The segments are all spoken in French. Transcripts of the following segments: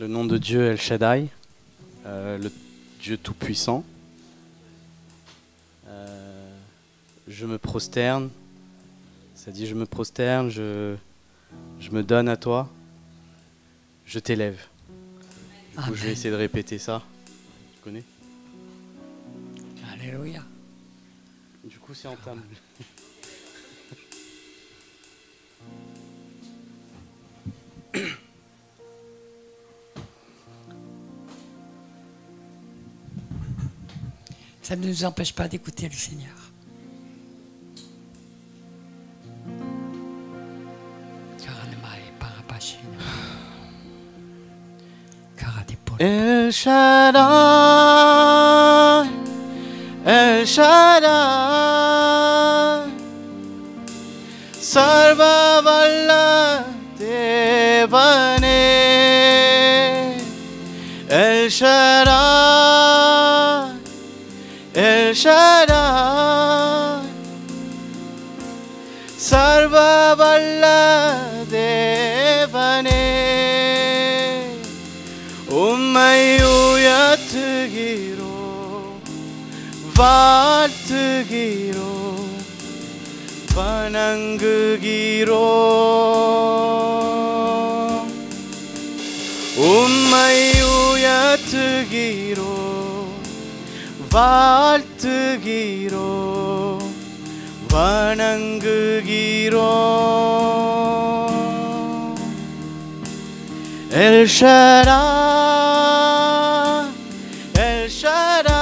le nom de Dieu El Shaddai, le Dieu Tout-Puissant. Je me prosterne, ça dit je me prosterne, je me donne à toi, je t'élève. Du coup, je vais essayer de répéter ça. Tu connais? Alléluia. Du coup, c'est entame. Ça ne nous empêche pas d'écouter le Seigneur. El Shaddai, El Shaddai, Sarvavalla Devane, El Shaddai, El Shaddai, Sarvavalla Devane. உம்மை உயர்த்துகிறோம், வாழ்த்துகிறோம், வணங்குகிறோம். உம்மை உயர்த்துகிறோம், வாழ்த்துகிறோம், வணங்குகிறோம். El Shaddai, El Shaddai,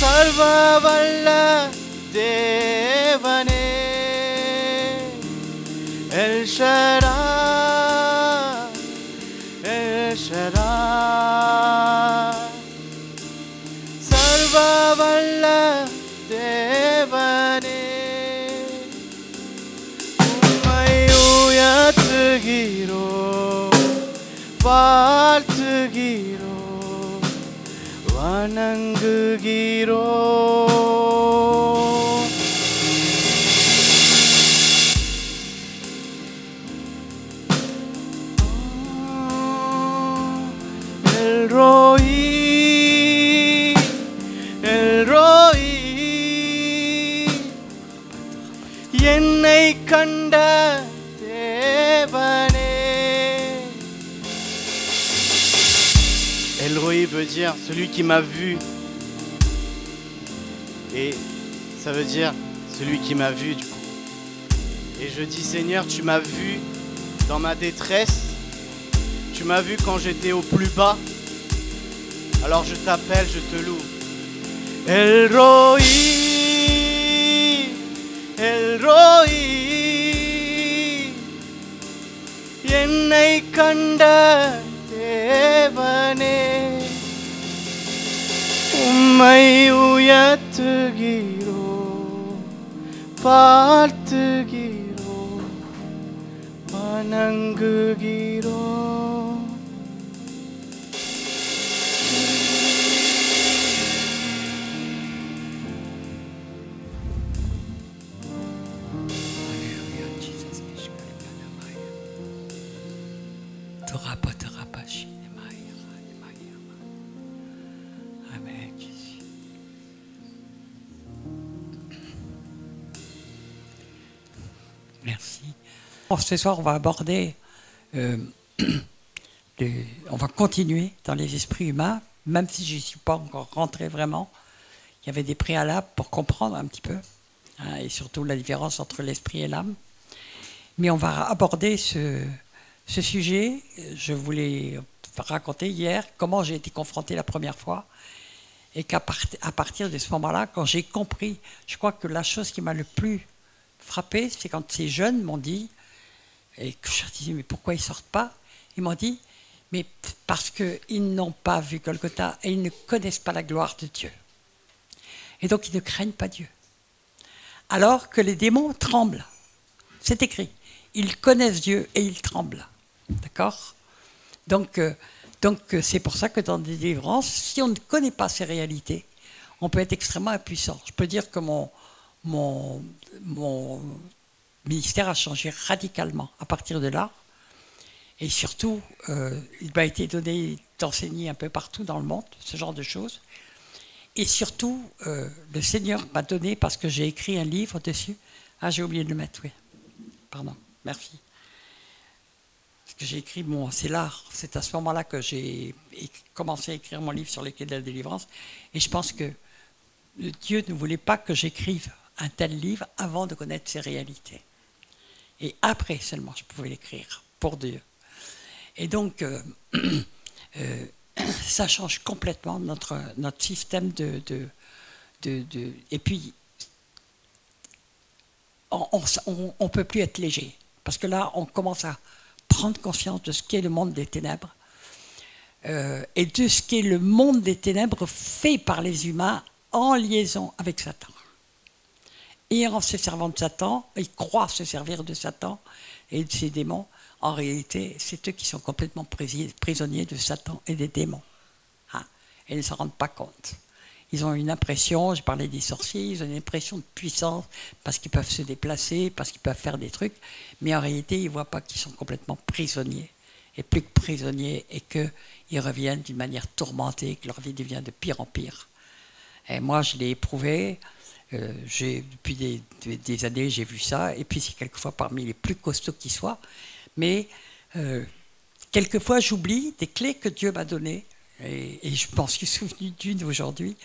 Sarvavalla Devane, El Shaddai, El Shaddai, Sarvavalla Devane. வாழ்த்துகிறோம், வணங்குகிறோம். El Roi, El Roi, என்னை கண்ட El Roi veut dire celui qui m'a vu. Et ça veut dire celui qui m'a vu du coup. Et je dis Seigneur, tu m'as vu dans ma détresse. Tu m'as vu quand j'étais au plus bas. Alors je t'appelle, je te loue. El Roi, El Roi, என்னை கண்ட தேவனே, உம்மை உயர்த்துகிறோம், வாழ்த்துகிறோம், வணங்குகிறோம். Merci. Bon, ce soir, on va aborder, on va continuer dans les esprits humains, même si je n'y suis pas encore rentré vraiment. Il y avait des préalables pour comprendre un petit peu, hein, et surtout la différence entre l'esprit et l'âme. Mais on va aborder ce sujet. Je voulais raconter hier comment j'ai été confronté la première fois, et qu'à partir de ce moment-là, quand j'ai compris, je crois que la chose qui m'a le plus frappé, c'est quand ces jeunes m'ont dit, et que je leur disais, mais pourquoi ils ne sortent pas? Ils m'ont dit, mais parce qu'ils n'ont pas vu Golgotha et ils ne connaissent pas la gloire de Dieu. Et donc ils ne craignent pas Dieu. Alors que les démons tremblent. C'est écrit. Ils connaissent Dieu et ils tremblent. D'accord? Donc c'est pour ça que dans des délivrances, si on ne connaît pas ces réalités, on peut être extrêmement impuissant. Je peux dire que mon ministère a changé radicalement à partir de là. Et surtout, il m'a été donné d'enseigner un peu partout dans le monde, ce genre de choses. Et surtout, le Seigneur m'a donné, parce que j'ai écrit un livre dessus. Ah, j'ai oublié de le mettre, oui. Pardon, merci. Parce que j'ai écrit, c'est l'art. C'est à ce moment-là que j'ai commencé à écrire mon livre sur les clés de la délivrance. Et je pense que Dieu ne voulait pas que j'écrive un tel livre avant de connaître ses réalités. Et après seulement, je pouvais l'écrire pour Dieu. Et donc, ça change complètement notre système et puis, on ne peut plus être léger. Parce que là, on commence à prendre conscience de ce qu'est le monde des ténèbres et de ce qu'est le monde des ténèbres fait par les humains en liaison avec Satan. Et en se servant de Satan, ils croient se servir de Satan et de ses démons. En réalité, c'est eux qui sont complètement prisonniers de Satan et des démons. Hein, et ils ne s'en rendent pas compte. Ils ont une impression, j'ai parlé des sorciers, ils ont une impression de puissance parce qu'ils peuvent se déplacer, parce qu'ils peuvent faire des trucs, mais en réalité, ils ne voient pas qu'ils sont complètement prisonniers, et plus que prisonniers, et qu'ils reviennent d'une manière tourmentée, que leur vie devient de pire en pire. Et moi, je l'ai éprouvé, depuis des années, j'ai vu ça, et puis c'est quelquefois parmi les plus costauds qui soient, mais quelquefois, j'oublie des clés que Dieu m'a données. Et je m'en suis souvenu d'une aujourd'hui,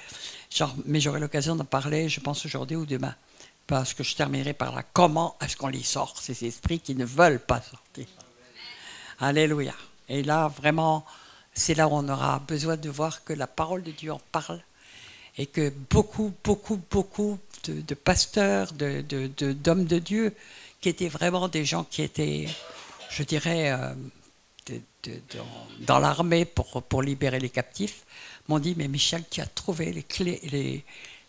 mais j'aurai l'occasion d'en parler, je pense, aujourd'hui ou demain. Parce que je terminerai par là. Comment est-ce qu'on les sort, ces esprits qui ne veulent pas sortir? Alléluia. Et là, vraiment, c'est là où on aura besoin de voir que la parole de Dieu en parle et que beaucoup de pasteurs, d'hommes de Dieu, qui étaient vraiment des gens qui étaient, je dirais, dans l'armée pour libérer les captifs, m'ont dit, mais Michel, tu as trouvé les clés,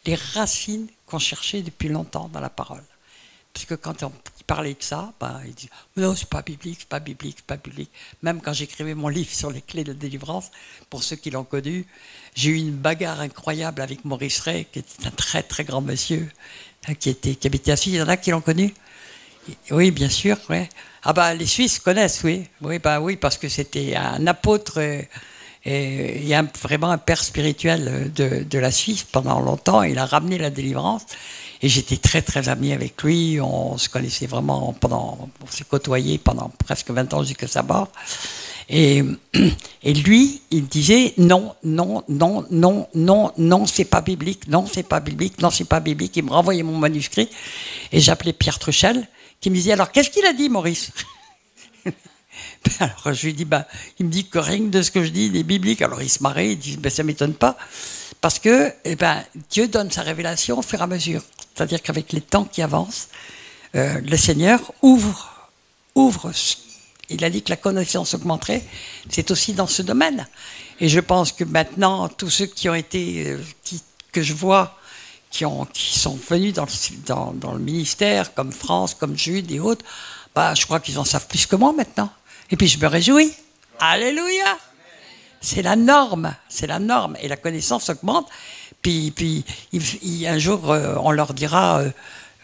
les racines qu'on cherchait depuis longtemps dans la parole. Parce que quand on parlait de ça, ils disaient, non, c'est pas biblique, c'est pas biblique, c'est pas biblique. Même quand j'écrivais mon livre sur les clés de la délivrance, pour ceux qui l'ont connu, j'ai eu une bagarre incroyable avec Maurice Ray, qui était un très très grand monsieur, qui habitait à Suisse. Il y en a qui l'ont connu? Oui, bien sûr, ouais. Ah les Suisses connaissent, oui. Oui, parce que c'était un apôtre et vraiment un père spirituel de la Suisse pendant longtemps. Il a ramené la délivrance et j'étais très très ami avec lui. On se connaissait vraiment on s'est côtoyés pendant presque 20 ans jusqu'à sa mort. Et lui, il disait non, c'est pas biblique, non, c'est pas biblique, non, c'est pas biblique. Il me renvoyait mon manuscrit et j'appelais Pierre Truchel, qui me disait, alors qu'est-ce qu'il a dit, Maurice? Alors je lui dis, il me dit que rien de ce que je dis, il est biblique. Alors il se marrait, il dit, ça ne m'étonne pas, parce que Dieu donne sa révélation au fur et à mesure. C'est-à-dire qu'avec les temps qui avancent, le Seigneur ouvre. Il a dit que la connaissance augmenterait, c'est aussi dans ce domaine. Et je pense que maintenant, tous ceux qui ont été, que je vois, qui sont venus dans le ministère, comme France, comme Jude et autres, je crois qu'ils en savent plus que moi maintenant. Et puis je me réjouis. Alléluia! C'est la norme, et la connaissance augmente. Puis un jour, on leur dira,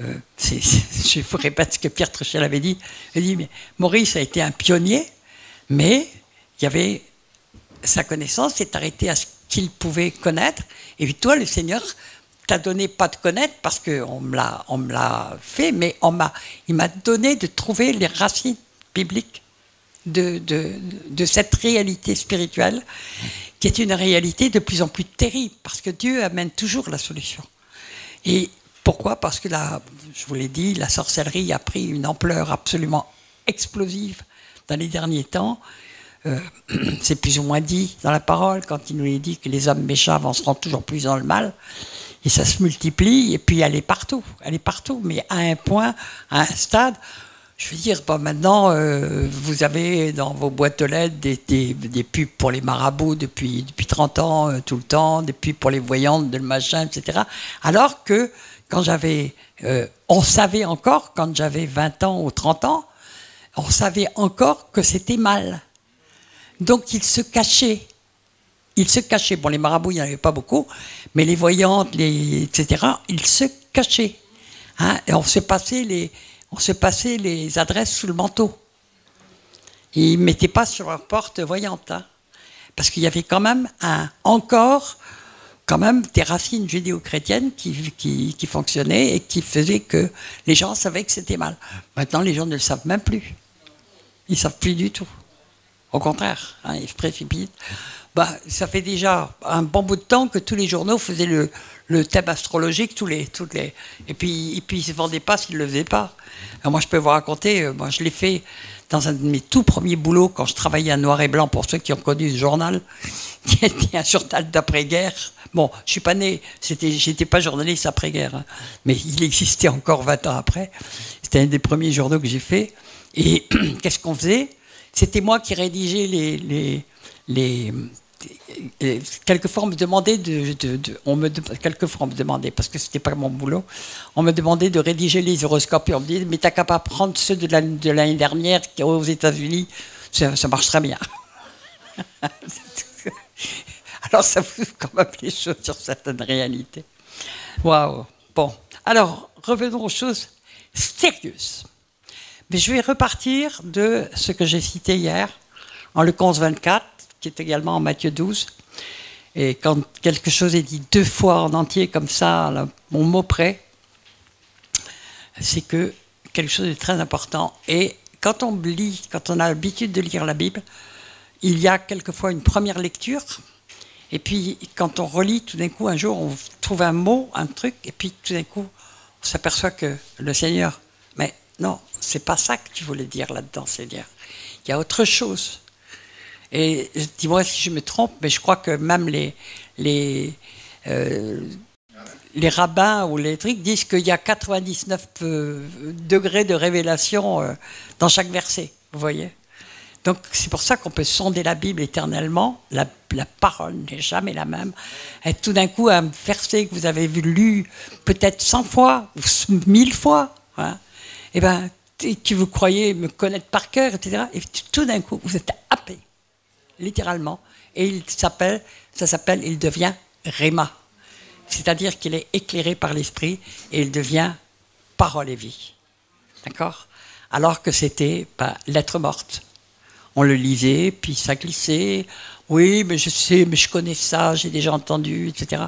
je vous répète ce que Pierre Truchel avait dit, il dit, mais Maurice a été un pionnier, mais il y avait sa connaissance s'est arrêtée à ce qu'il pouvait connaître, et puis toi, le Seigneur t'a donné pas de connaître parce qu'on me l'a fait, mais il m'a donné de trouver les racines bibliques de cette réalité spirituelle qui est une réalité de plus en plus terrible parce que Dieu amène toujours la solution. Et pourquoi? Parce que je vous l'ai dit, la sorcellerie a pris une ampleur absolument explosive dans les derniers temps. C'est plus ou moins dit dans la parole quand il nous est dit que les hommes méchants avanceront toujours plus dans le mal. Et ça se multiplie, et puis elle est partout, mais à un point, à un stade, je veux dire, maintenant, vous avez dans vos boîtes aux lettres des pubs pour les marabouts depuis 30 ans, tout le temps, des pubs pour les voyantes, de le machin, etc. Alors que, quand on savait encore, quand j'avais 20 ans ou 30 ans, on savait encore que c'était mal. Donc, ils se cachaient. Bon, les marabouts, il n'y en avait pas beaucoup, mais les voyantes, etc., ils se cachaient. Hein, et on se passait les adresses sous le manteau. Ils ne mettaient pas sur leur porte voyante. Hein, parce qu'il y avait quand même encore des racines judéo-chrétiennes qui fonctionnaient et qui faisaient que les gens savaient que c'était mal. Maintenant, les gens ne le savent même plus. Ils ne savent plus du tout. Au contraire, hein, ils se précipitent. Ça fait déjà un bon bout de temps que tous les journaux faisaient le thème astrologique, et puis ils ne se vendaient pas s'ils ne le faisaient pas. Alors moi, je peux vous raconter, moi je l'ai fait dans un de mes tout premiers boulots, quand je travaillais à Noir et Blanc, pour ceux qui ont connu ce journal, qui était un journal d'après-guerre. Bon, je ne suis pas né, j'étais pas journaliste après-guerre, hein, mais il existait encore 20 ans après. C'était un des premiers journaux que j'ai fait. Et qu'est-ce qu'on faisait? C'était moi qui rédigeais quelquefois on me demandait quelquefois on me demandait, parce que c'était pas mon boulot, on me demandait de rédiger les horoscopes et on me disait mais t'as qu'à pas prendre ceux de l'année dernière aux États-Unis, ça marche très bien. Alors ça vous quand même les choses sur certaines réalités. Waouh. Bon, alors revenons aux choses sérieuses. Mais je vais repartir de ce que j'ai cité hier en Luc 11:24, qui est également en Matthieu 12. Et quand quelque chose est dit 2 fois en entier comme ça, là, mon mot près, c'est que quelque chose est très important. Et quand on lit, quand on a l'habitude de lire la Bible, il y a quelquefois une première lecture. Et puis quand on relit, tout d'un coup, un jour, on trouve un mot, un truc, et puis tout d'un coup, on s'aperçoit que le Seigneur, mais non, c'est pas ça que tu voulais dire là-dedans, Seigneur. Il y a autre chose. Et dis-moi si je me trompe, mais je crois que même les rabbins ou les trucs disent qu'il y a 99 degrés de révélation dans chaque verset, vous voyez. Donc c'est pour ça qu'on peut sonder la Bible éternellement. La parole n'est jamais la même. Et tout d'un coup, un verset que vous avez lu peut-être 100 fois ou 1000 fois, hein, et ben, que vous croyez me connaître par cœur, etc. Et tout d'un coup, vous êtes happé, littéralement. Et il devient Réma. C'est-à-dire qu'il est éclairé par l'Esprit et il devient parole et vie. D'accord? Alors que c'était lettre morte. On le lisait, puis ça glissait. Oui, mais je sais, mais je connais ça, j'ai déjà entendu, etc.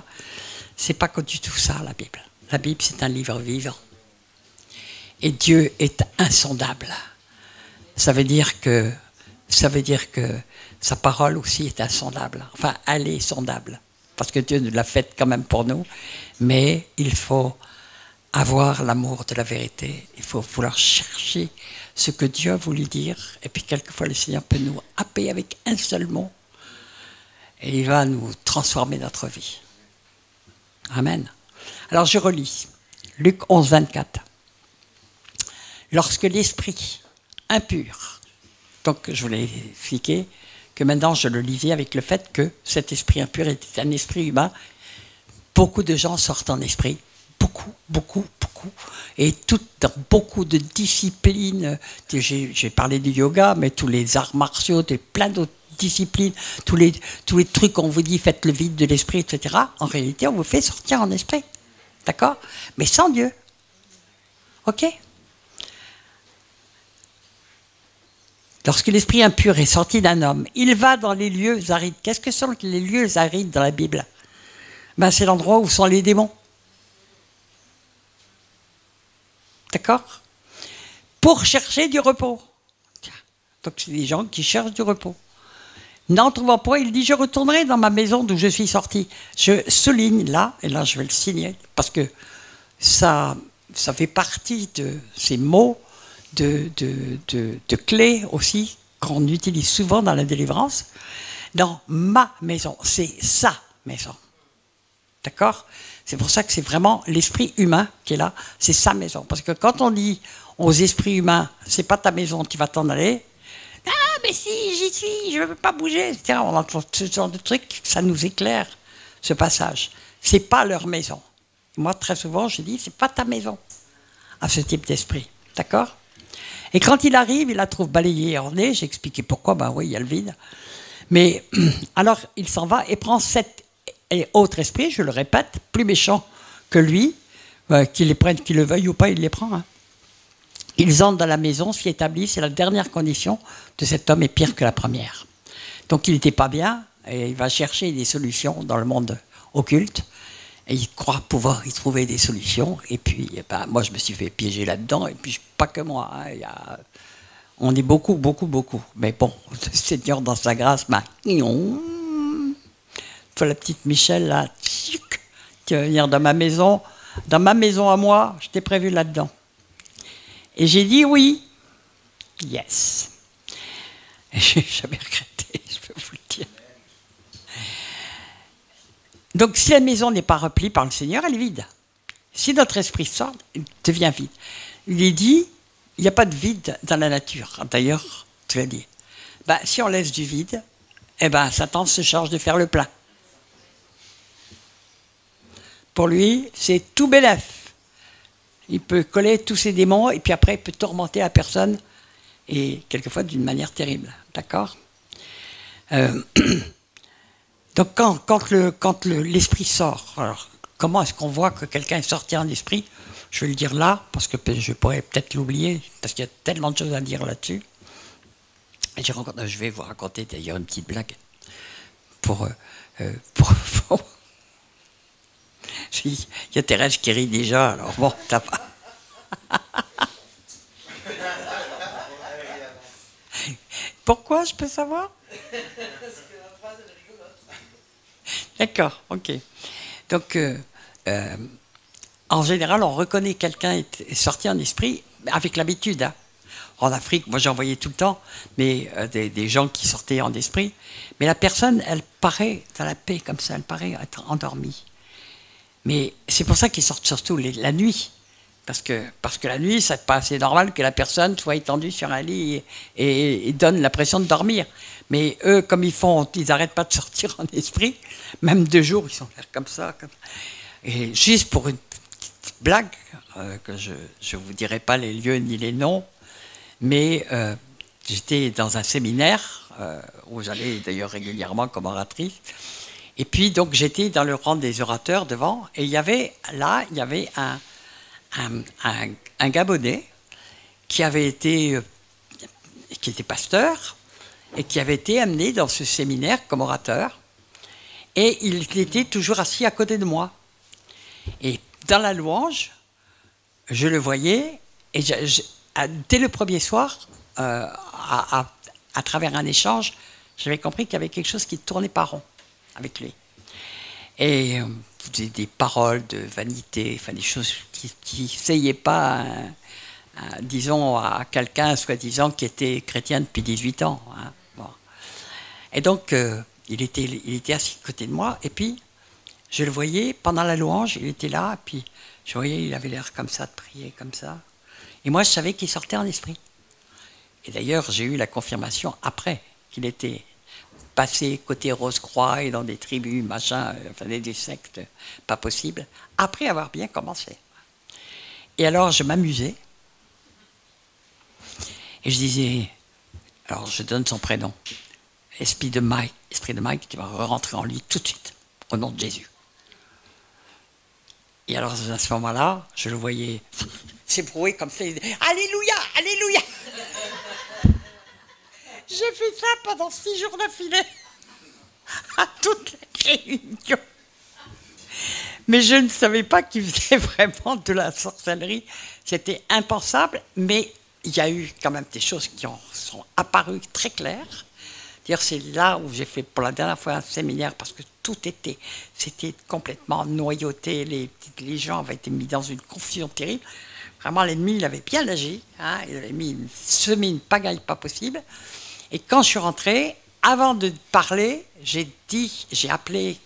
C'est pas du tout ça, la Bible. La Bible, c'est un livre vivant. Et Dieu est insondable. Ça veut dire que sa parole aussi est insondable. Enfin, elle est sondable. Parce que Dieu nous l'a faite quand même pour nous. Mais il faut avoir l'amour de la vérité. Il faut vouloir chercher ce que Dieu a voulu dire. Et puis quelquefois, le Seigneur peut nous happer avec un seul mot. Et il va nous transformer notre vie. Amen. Alors je relis. Luc 11:24. Lorsque l'esprit impur, donc je voulais expliquer que maintenant je le lisais avec le fait que cet esprit impur était un esprit humain. Beaucoup de gens sortent en esprit, beaucoup, et dans beaucoup de disciplines. J'ai parlé du yoga, mais tous les arts martiaux, plein d'autres disciplines, tous les trucs qu'on vous dit, faites le vide de l'esprit, etc. En réalité, on vous fait sortir en esprit, d'accord? Mais sans Dieu, ok? Lorsque l'esprit impur est sorti d'un homme, il va dans les lieux arides. Qu'est-ce que sont les lieux arides dans la Bible? C'est l'endroit où sont les démons. D'accord? Pour chercher du repos. Donc c'est des gens qui cherchent du repos. N'en trouvant pas, il dit, je retournerai dans ma maison d'où je suis sorti. Je souligne là, et là je vais le signer, parce que ça fait partie de ces mots de clés aussi qu'on utilise souvent dans la délivrance. Dans ma maison, c'est sa maison. D'accord? C'est pour ça que c'est vraiment l'esprit humain qui est là, c'est sa maison. Parce que quand on dit aux esprits humains, c'est pas ta maison, tu vas t'en aller. Ah, mais si, j'y suis, je ne veux pas bouger, etc. On entend ce genre de trucs, ça nous éclaire, ce passage. C'est pas leur maison. Moi, très souvent, je dis, c'est pas ta maison, à ce type d'esprit. D'accord? Et quand il arrive, il la trouve balayée et ornée. J'ai expliqué pourquoi, oui, il y a le vide. Mais alors, il s'en va et prend 7 autres esprits, je le répète, plus méchants que lui, qu'il les prenne, qu'il le veuille ou pas, il les prend. Hein. Ils entrent dans la maison, s'y établissent, et la dernière condition de cet homme est pire que la première. Donc il n'était pas bien, et il va chercher des solutions dans le monde occulte, et il croit pouvoir y trouver des solutions. Et puis, moi, je me suis fait piéger là-dedans, et puis pas que moi. Hein, on est beaucoup, beaucoup, beaucoup. Mais bon, le Seigneur, dans sa grâce, m'a... La petite Michel, là, qui va venir dans ma maison à moi, je t'ai prévu là-dedans. Et j'ai dit oui. Yes. Et je n'ai jamais regretté, je peux vous le dire. Donc, si la maison n'est pas remplie par le Seigneur, elle est vide. Si notre esprit sort, elle devient vide. Il est dit, il n'y a pas de vide dans la nature. D'ailleurs, tu l'as dit. Si on laisse du vide, Satan se charge de faire le plein. Pour lui, c'est tout bénef. Il peut coller tous ses démons et puis après, il peut tourmenter la personne et quelquefois d'une manière terrible. D'accord ? Donc, quand l'esprit sort, alors comment est-ce qu'on voit que quelqu'un est sorti en esprit ? Je vais le dire là, parce que je pourrais peut-être l'oublier, parce qu'il y a tellement de choses à dire là-dessus. Et je vais vous raconter d'ailleurs une petite blague pour il y a Thérèse qui rit déjà, alors bon, t'as pas. Pourquoi, je peux savoir ? D'accord, ok. Donc, en général, on reconnaît quelqu'un est sorti en esprit avec l'habitude. Hein. En Afrique, moi j'en voyais tout le temps, mais des gens qui sortaient en esprit. Mais la personne, elle paraît dans la paix comme ça, elle paraît être endormie. Mais c'est pour ça qu'ils sortent surtout la nuit. Parce que la nuit, c'est pas assez normal que la personne soit étendue sur un lit et donne l'impression de dormir. Mais eux, comme ils n'arrêtent pas de sortir en esprit, même 2 jours, ils sont comme ça. Et juste pour une petite blague, que je ne vous dirai pas les lieux ni les noms, mais j'étais dans un séminaire, où j'allais d'ailleurs régulièrement comme oratrice, et puis donc j'étais dans le rang des orateurs devant, et il y avait un Gabonais qui était pasteur et qui avait été amené dans ce séminaire comme orateur, et il était toujours assis à côté de moi. Et dans la louange, je le voyais, et dès le premier soir, à travers un échange, j'avais compris qu'il y avait quelque chose qui ne tournait pas rond avec lui. Et des paroles de vanité, enfin des choses qui n'essayaient pas, disons, à quelqu'un soi-disant qui était chrétien depuis 18 ans. Hein. Bon. Et donc, il était assis à côté de moi, et puis je le voyais, pendant la louange, il était là, et puis je voyais, il avait l'air comme ça, de prier comme ça. Et moi, je savais qu'il sortait en esprit. Et d'ailleurs, j'ai eu la confirmation après qu'il était passé côté Rose-Croix et dans des tribus, machin, enfin des sectes pas possibles, après avoir bien commencé. Et alors, je m'amusais. Et je disais, alors je donne son prénom, Esprit de Mike, tu vas rentrer en lui tout de suite, au nom de Jésus. Et alors, à ce moment-là, je le voyais s'ébrouer comme ça. Alléluia, Alléluia. J'ai fait ça pendant 6 jours d'affilée, à toutes les réunions. Mais je ne savais pas qu'il faisait vraiment de la sorcellerie. C'était impensable, mais il y a eu quand même des choses qui sont apparues très claires. D'ailleurs, c'est là où j'ai fait pour la dernière fois un séminaire, parce que c'était complètement noyauté. Les gens avaient été mis dans une confusion terrible. Vraiment, l'ennemi, il avait bien agi. Hein, il avait semé une pagaille pas possible. Et quand je suis rentré, avant de parler, j'ai appelé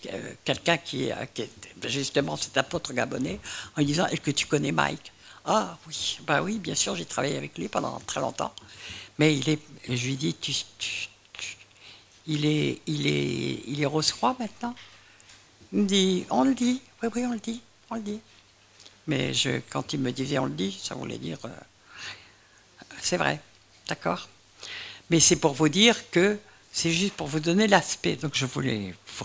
quelqu'un qui est justement cet apôtre gabonais, en lui disant, est-ce que tu connais Mike ? Ah oui, bah oui, bien sûr, j'ai travaillé avec lui pendant très longtemps. Mais je lui ai dit, il est Rose-Croix maintenant ? Il me dit, on le dit, oui, on le dit. Mais quand il me disait on le dit, ça voulait dire, c'est vrai, d'accord ? Mais c'est pour vous dire que c'est juste pour vous donner l'aspect. Donc je voulais vous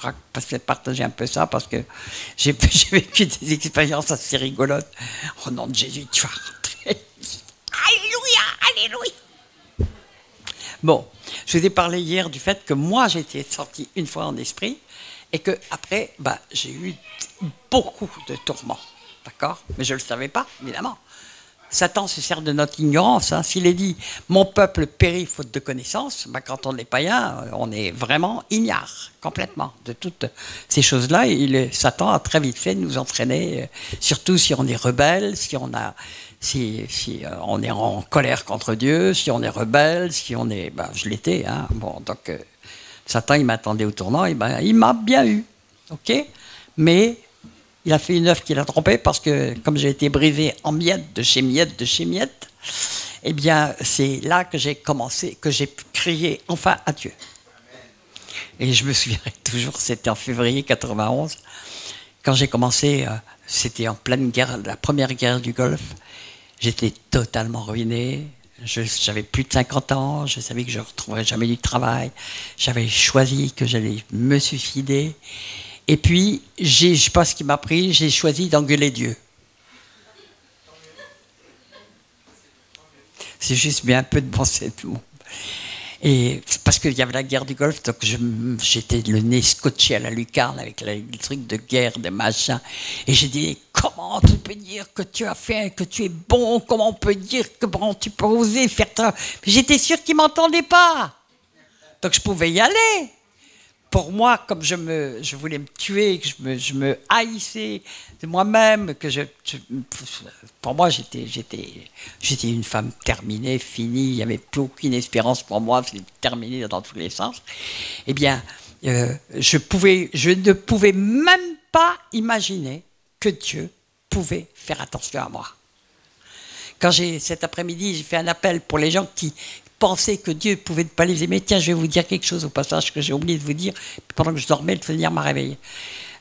partager un peu ça, parce que j'ai vécu des expériences assez rigolotes. Au nom de Jésus, tu vas rentrer. Alléluia. Alléluia. Bon, je vous ai parlé hier du fait que moi, j'étais sorti une fois en esprit et que après, j'ai eu beaucoup de tourments, d'accord? Mais je ne le savais pas, évidemment. Satan se sert de notre ignorance. Hein. S'il est dit « mon peuple périt faute de connaissance », quand on est païen, on est vraiment ignare, complètement, de toutes ces choses-là. Et Satan a très vite fait de nous entraîner, surtout si on est rebelle, si on est en colère contre Dieu, si on est rebelle, si on est... je l'étais. Hein. Bon, donc, Satan, il m'attendait au tournant, et il m'a bien eu. OK ? Mais... il a fait une œuvre qu'il a trompée parce que, comme j'ai été brisé en miettes, de chez miettes, eh bien, c'est là que j'ai commencé, que j'ai crié enfin à Dieu. Et je me souviendrai toujours, c'était en février 91, quand j'ai commencé, c'était en pleine guerre, la première guerre du Golfe. J'étais totalement ruiné. J'avais plus de 50 ans, je savais que je ne retrouverais jamais du travail. J'avais choisi que j'allais me suicider. Et puis, je ne sais pas ce qui m'a pris, j'ai choisi d'engueuler Dieu. C'est juste bien un peu de pensée. Et parce qu'il y avait la guerre du Golfe, donc j'étais le nez scotché à la lucarne avec les trucs de guerre, des machins. Et j'ai dit, comment tu peux dire que tu as fait, que tu es bon? Comment on peut dire que bon, tu peux oser faire ça? J'étais sûre qu'il ne m'entendait pas. Donc je pouvais y aller. Pour moi, comme je voulais me tuer, que je me haïssais de moi-même, pour moi, j'étais une femme terminée, finie, il n'y avait plus aucune espérance pour moi, c'était terminé dans tous les sens. Eh bien, je ne pouvais même pas imaginer que Dieu pouvait faire attention à moi. Quand cet après-midi, j'ai fait un appel pour les gens qui pensaient que Dieu pouvait ne pas les aimer. Tiens, je vais vous dire quelque chose au passage que j'ai oublié de vous dire. Pendant que je dormais, le Seigneur m'a réveillé.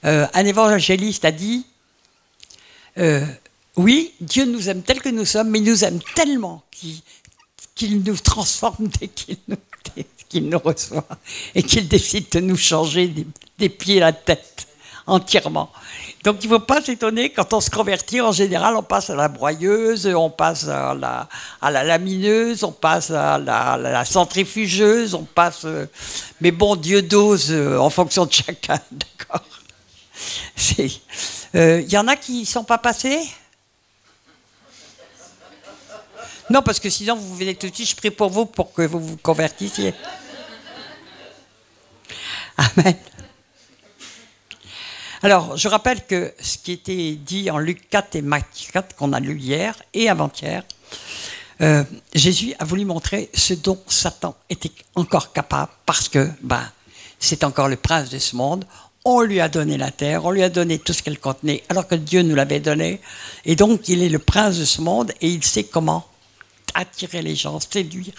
Un évangéliste a dit oui, Dieu nous aime tel que nous sommes, mais il nous aime tellement qu'il nous transforme dès qu'il nous reçoit et qu'il décide de nous changer des pieds à la tête entièrement. Donc il ne faut pas s'étonner, quand on se convertit, en général, on passe à la broyeuse, on passe à la lamineuse, on passe à la centrifugeuse, on passe... mais bon, Dieu dose en fonction de chacun, d'accord. Y en a qui ne sont pas passés? Non, parce que sinon, vous venez tout de suite, je prie pour vous pour que vous vous convertissiez. Amen. Alors, je rappelle que ce qui était dit en Luc 4 et Matthieu 4, qu'on a lu hier et avant-hier, Jésus a voulu montrer ce dont Satan était encore capable, parce que c'est encore le prince de ce monde. On lui a donné la terre, on lui a donné tout ce qu'elle contenait, alors que Dieu nous l'avait donné. Et donc, il est le prince de ce monde et il sait comment attirer les gens, séduire.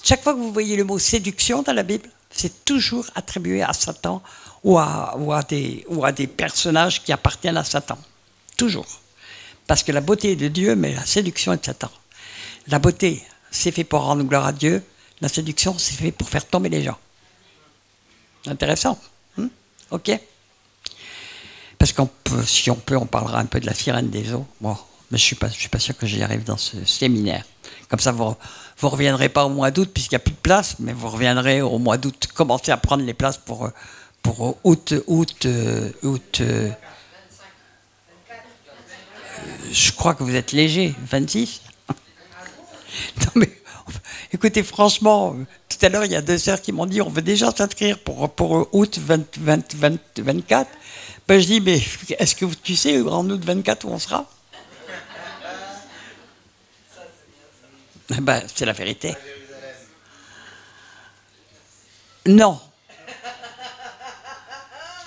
Chaque fois que vous voyez le mot séduction dans la Bible, c'est toujours attribué à Satan ou à des personnages qui appartiennent à Satan. Toujours. Parce que la beauté est de Dieu, mais la séduction est de Satan. La beauté, c'est fait pour rendre gloire à Dieu. La séduction, c'est fait pour faire tomber les gens. Intéressant. OK. Parce qu'on peut, si on peut, on parlera un peu de la sirène des eaux. Bon, mais je suis pas sûr que j'y arrive dans ce séminaire. Comme ça, vous reviendrez pas au mois d'août, puisqu'il n'y a plus de place, mais vous reviendrez au mois d'août. Commencez à prendre les places pour août. Je crois que vous êtes léger, 26. Non mais, écoutez, franchement, tout à l'heure, il y a 2 sœurs qui m'ont dit on veut déjà s'inscrire pour août 24. Ben, je dis, mais est-ce que tu sais en août 24 où on sera? Ben, c'est la vérité. Non.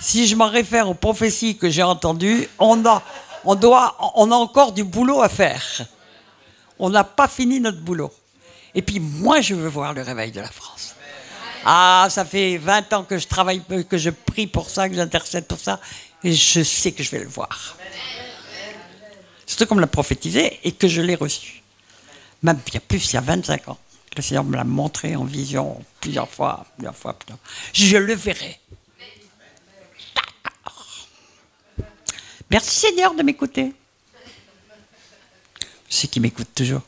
Si je m'en réfère aux prophéties que j'ai entendues, on a encore du boulot à faire. On n'a pas fini notre boulot. Et puis moi, je veux voir le réveil de la France. Ah, ça fait 20 ans que je travaille, que je prie pour ça, que j'intercède pour ça, et je sais que je vais le voir. Surtout qu'on me l'a prophétisé et que je l'ai reçu. Même il y a 25 ans. Le Seigneur me l'a montré en vision plusieurs fois. Je le verrai. D'accord. Merci Seigneur de m'écouter. Je sais qu'il m'écoute toujours.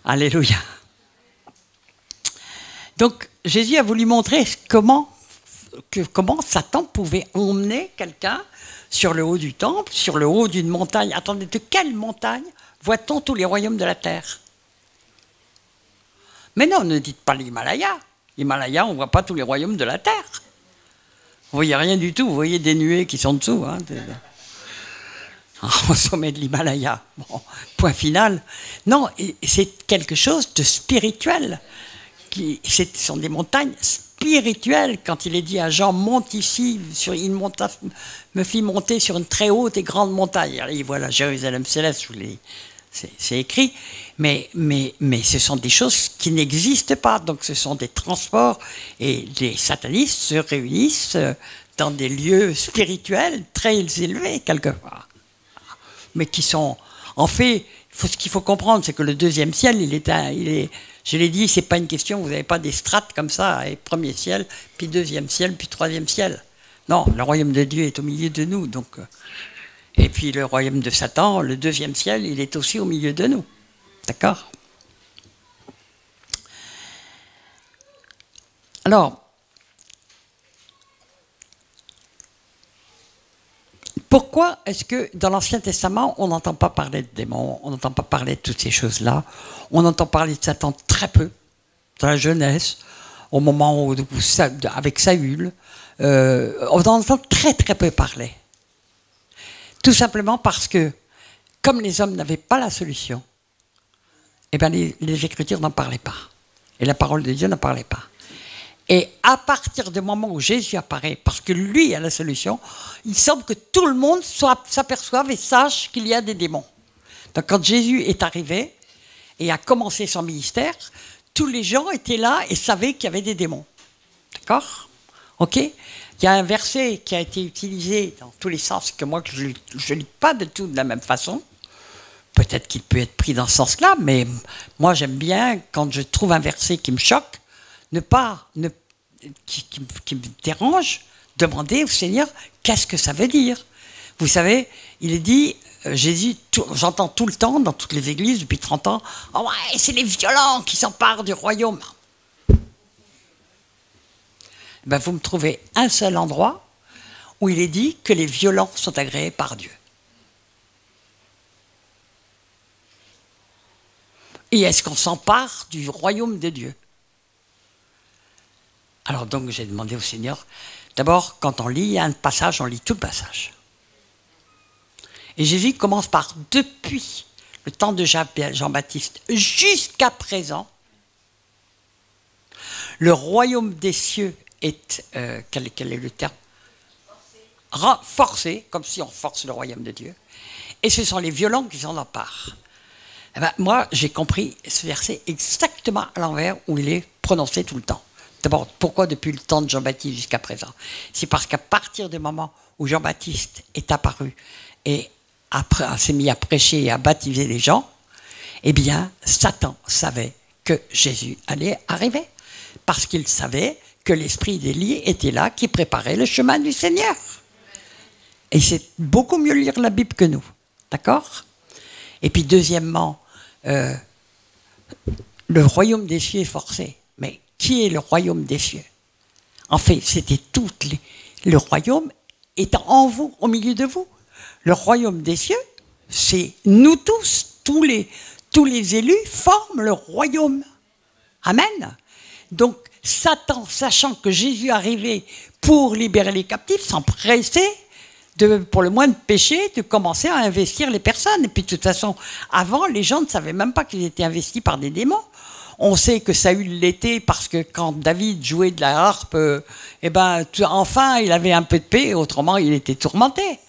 Alléluia. Donc, Jésus a voulu montrer comment Satan pouvait emmener quelqu'un sur le haut du temple, sur le haut d'une montagne. Attendez, de quelle montagne voit-on tous les royaumes de la terre? Mais non, ne dites pas l'Himalaya. L'Himalaya, on ne voit pas tous les royaumes de la terre. Vous voyez rien du tout, vous voyez des nuées qui sont dessous. Hein, au sommet de l'Himalaya. Bon, point final. Non, c'est quelque chose de spirituel. Ce sont des montagnes spirituelles. Quand il est dit à Jean, monte ici, me fit monter sur une très haute et grande montagne. Et voilà, Jérusalem céleste, c'est écrit. Mais ce sont des choses qui n'existent pas. Donc ce sont des transports. Et les satanistes se réunissent dans des lieux spirituels très élevés, quelque part. Mais qui sont... En fait, ce qu'il faut comprendre, c'est que le deuxième ciel, je l'ai dit, c'est pas une question, vous n'avez pas des strates comme ça, et premier ciel, puis deuxième ciel, puis troisième ciel. Non, le royaume de Dieu est au milieu de nous. Donc, et puis le royaume de Satan, le deuxième ciel, il est aussi au milieu de nous. D'accord? Alors, pourquoi est-ce que dans l'Ancien Testament, on n'entend pas parler de démons, on n'entend pas parler de toutes ces choses-là, on entend parler de Satan très peu, dans la jeunesse, au moment où avec Saül, on en entend très très peu parler. Tout simplement parce que, comme les hommes n'avaient pas la solution, eh bien les Écritures n'en parlaient pas. Et la parole de Dieu n'en parlait pas. Et à partir du moment où Jésus apparaît, parce que lui a la solution, il semble que tout le monde s'aperçoive et sache qu'il y a des démons. Donc quand Jésus est arrivé et a commencé son ministère, tous les gens étaient là et savaient qu'il y avait des démons. D'accord? Ok? Il y a un verset qui a été utilisé dans tous les sens, que moi je ne lis pas du tout de la même façon. Peut-être qu'il peut être pris dans ce sens-là, mais moi j'aime bien, quand je trouve un verset qui me choque, qui me dérange, demander au Seigneur qu'est-ce que ça veut dire. Vous savez, il est dit, Jésus, j'entends tout le temps dans toutes les églises depuis 30 ans, oh ouais, c'est les violents qui s'emparent du royaume. Ben, vous me trouvez un seul endroit où il est dit que les violents sont agréés par Dieu. Et est-ce qu'on s'empare du royaume de Dieu? Alors donc j'ai demandé au Seigneur, d'abord quand on lit un passage, on lit tout le passage. Et Jésus commence par, depuis le temps de Jean-Baptiste jusqu'à présent, le royaume des cieux est, quel est le terme? Forcé, comme si on force le royaume de Dieu. Et ce sont les violents qui s'en emparent. Eh ben, moi, j'ai compris ce verset exactement à l'envers où il est prononcé tout le temps. D'abord, pourquoi depuis le temps de Jean-Baptiste jusqu'à présent? C'est parce qu'à partir du moment où Jean-Baptiste est apparu et s'est mis à prêcher et à baptiser les gens, eh bien, Satan savait que Jésus allait arriver. Parce qu'il savait que l'esprit d'Élie était là, qui préparait le chemin du Seigneur. Et c'est beaucoup mieux lire la Bible que nous. D'accord? Et puis, deuxièmement, le royaume des cieux est forcé. Mais qui est le royaume des cieux? En fait, c'était le royaume étant en vous, au milieu de vous. Le royaume des cieux, c'est nous tous, tous les élus forment le royaume. Amen. Donc, Satan, sachant que Jésus arrivait pour libérer les captifs, s'empressait, pour le moins de péché, de commencer à investir les personnes. Et puis, de toute façon, avant, les gens ne savaient même pas qu'ils étaient investis par des démons. On sait que Saül l'était parce que quand David jouait de la harpe, enfin, il avait un peu de paix, autrement, il était tourmenté.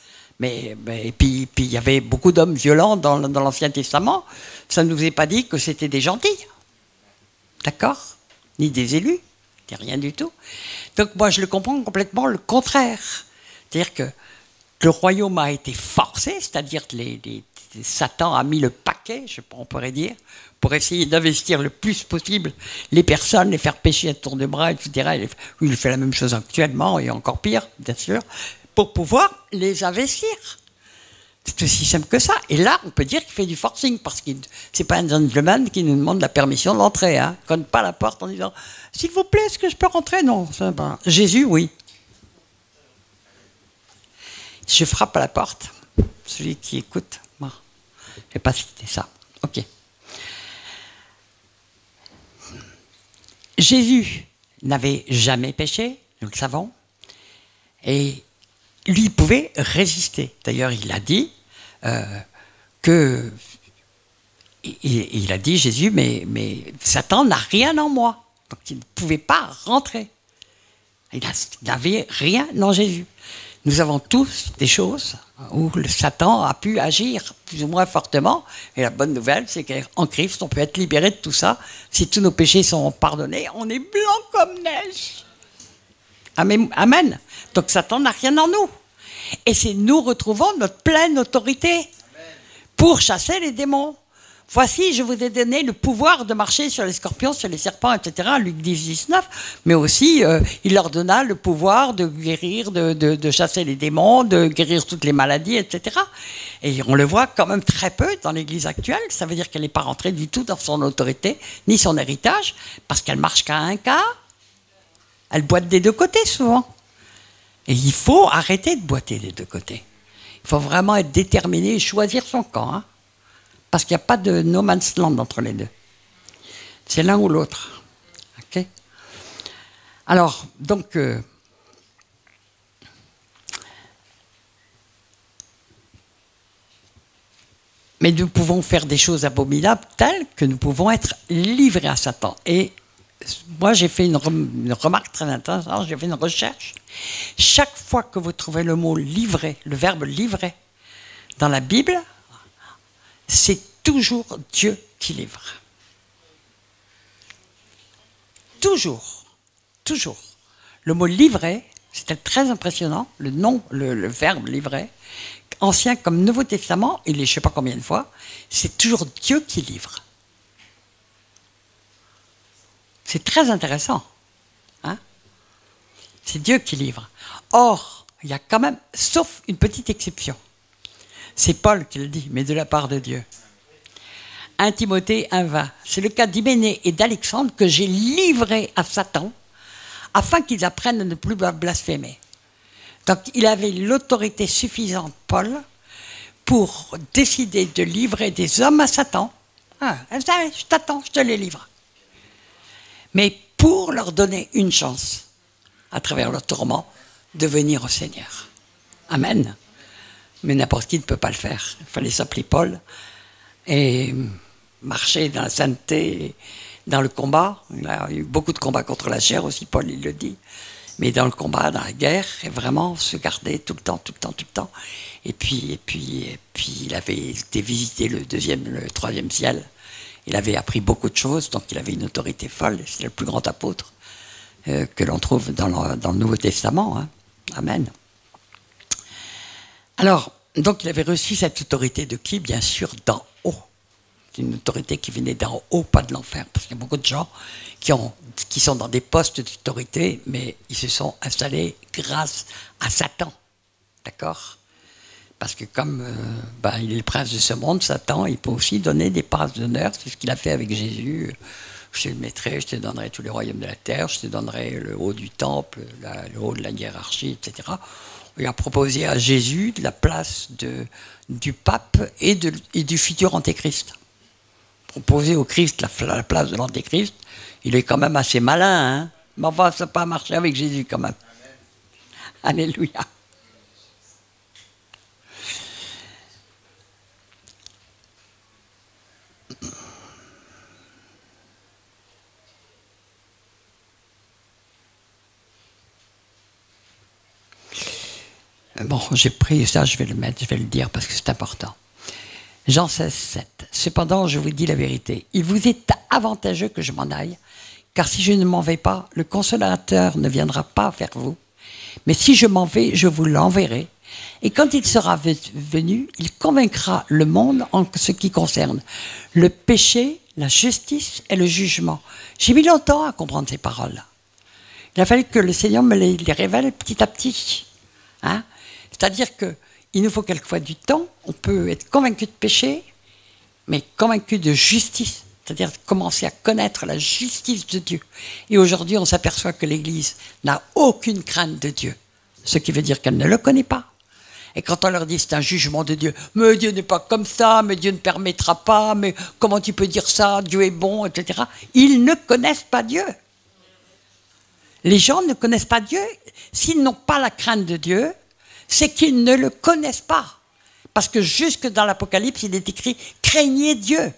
Et puis, il y avait beaucoup d'hommes violents dans l'Ancien Testament. Ça ne nous est pas dit que c'était des gentils. D'accord? Ni des élus, ni rien du tout. Donc, moi, je le comprends complètement le contraire. C'est-à-dire que le royaume a été forcé, c'est-à-dire que Satan a mis le paquet, on pourrait dire, pour essayer d'investir le plus possible les personnes, les faire pécher à tour de bras, etc. Il fait la même chose actuellement, et encore pire, bien sûr, pour pouvoir les investir. C'est aussi simple que ça. Et là, on peut dire qu'il fait du forcing, parce que c'est pas un gentleman qui nous demande la permission d'entrer. Hein. Il ne cogne pas la porte en disant « S'il vous plaît, est-ce que je peux rentrer ?» Non, ça va. Jésus, oui. Je frappe à la porte. Celui qui écoute, moi, je n'ai pas cité ça. Ok. Jésus n'avait jamais péché, nous le savons, et lui, il pouvait résister. D'ailleurs, il a dit il a dit, Jésus, mais Satan n'a rien en moi. Donc, il ne pouvait pas rentrer. Il n'avait rien en Jésus. Nous avons tous des choses où le Satan a pu agir plus ou moins fortement. Et la bonne nouvelle, c'est qu'en Christ, on peut être libéré de tout ça. Si tous nos péchés sont pardonnés, on est blanc comme neige. Amen. Donc Satan n'a rien en nous. Et c'est nous retrouvons notre pleine autorité pour chasser les démons. Voici, je vous ai donné le pouvoir de marcher sur les scorpions, sur les serpents, etc. Luc 10, 19. Mais aussi, il leur donna le pouvoir de guérir, de chasser les démons, de guérir toutes les maladies, etc. Et on le voit quand même très peu dans l'Église actuelle. Ça veut dire qu'elle n'est pas rentrée du tout dans son autorité, ni son héritage, parce qu'elle marche qu'à un cas. Elle boite des deux côtés, souvent. Et il faut arrêter de boiter des deux côtés. Il faut vraiment être déterminé et choisir son camp. Hein. Parce qu'il n'y a pas de no man's land entre les deux. C'est l'un ou l'autre. Okay. Alors, donc, mais nous pouvons faire des choses abominables telles que nous pouvons être livrés à Satan. Et moi, j'ai fait une remarque très intéressante, j'ai fait une recherche. Chaque fois que vous trouvez le mot livrer, le verbe livrer, dans la Bible, c'est toujours Dieu qui livre. Toujours. Toujours. Le mot livrer, c'était très impressionnant, le verbe livrer, Ancien comme Nouveau Testament, il est je ne sais pas combien de fois, c'est toujours Dieu qui livre. C'est très intéressant. Hein? C'est Dieu qui livre. Or, il y a quand même, sauf une petite exception. C'est Paul qui le dit, mais de la part de Dieu. 1 Timothée 1,20. C'est le cas d'Hyménée et d'Alexandre que j'ai livrés à Satan afin qu'ils apprennent à ne plus blasphémer. Donc, il avait l'autorité suffisante, Paul, pour décider de livrer des hommes à Satan. Ah, je t'attends, je te les livre. Mais pour leur donner une chance, à travers leur tourment, de venir au Seigneur. Amen. Mais n'importe qui ne peut pas le faire. Il fallait s'appeler Paul et marcher dans la sainteté, dans le combat. Il y a eu beaucoup de combats contre la chair aussi, Paul, il le dit. Mais dans le combat, dans la guerre, et vraiment se garder tout le temps. Et puis il avait été visiter le troisième ciel. Il avait appris beaucoup de choses, donc il avait une autorité folle. C'est le plus grand apôtre que l'on trouve dans le Nouveau Testament. Hein. Amen. Alors, donc il avait reçu cette autorité de qui? Bien sûr, d'en haut. C'est une autorité qui venait d'en haut, pas de l'enfer. Parce qu'il y a beaucoup de gens qui sont dans des postes d'autorité, mais ils se sont installés grâce à Satan. D'accord? Parce que comme il est le prince de ce monde, Satan, il peut aussi donner des places d'honneur. C'est ce qu'il a fait avec Jésus. Je te le mettrai, je te donnerai tous les royaumes de la terre, je te donnerai le haut du temple, le haut de la hiérarchie, etc. Il a proposé à Jésus la place du pape et du futur antéchrist. Proposer au Christ la place de l'antéchrist, il est quand même assez malin, hein? Mais enfin, ça n'a pas marché avec Jésus quand même. Amen. Alléluia. Bon, j'ai pris ça, je vais le dire parce que c'est important. Jean 16, 7. Cependant, je vous dis la vérité. Il vous est avantageux que je m'en aille, car si je ne m'en vais pas, le Consolateur ne viendra pas vers vous. Mais si je m'en vais, je vous l'enverrai. Et quand il sera venu, il convaincra le monde en ce qui concerne le péché, la justice et le jugement. J'ai mis longtemps à comprendre ces paroles. Il a fallu que le Seigneur me les révèle petit à petit. Hein? C'est-à-dire qu'il il nous faut quelquefois du temps. On peut être convaincu de péché, mais convaincu de justice. C'est-à-dire commencer à connaître la justice de Dieu. Et aujourd'hui, on s'aperçoit que l'Église n'a aucune crainte de Dieu. Ce qui veut dire qu'elle ne le connaît pas. Et quand on leur dit c'est un jugement de Dieu, mais Dieu n'est pas comme ça, mais Dieu ne permettra pas, mais comment tu peux dire ça, Dieu est bon, etc. Ils ne connaissent pas Dieu. Les gens ne connaissent pas Dieu. S'ils n'ont pas la crainte de Dieu, c'est qu'ils ne le connaissent pas. Parce que jusque dans l'Apocalypse, il est écrit « craignez Dieu ».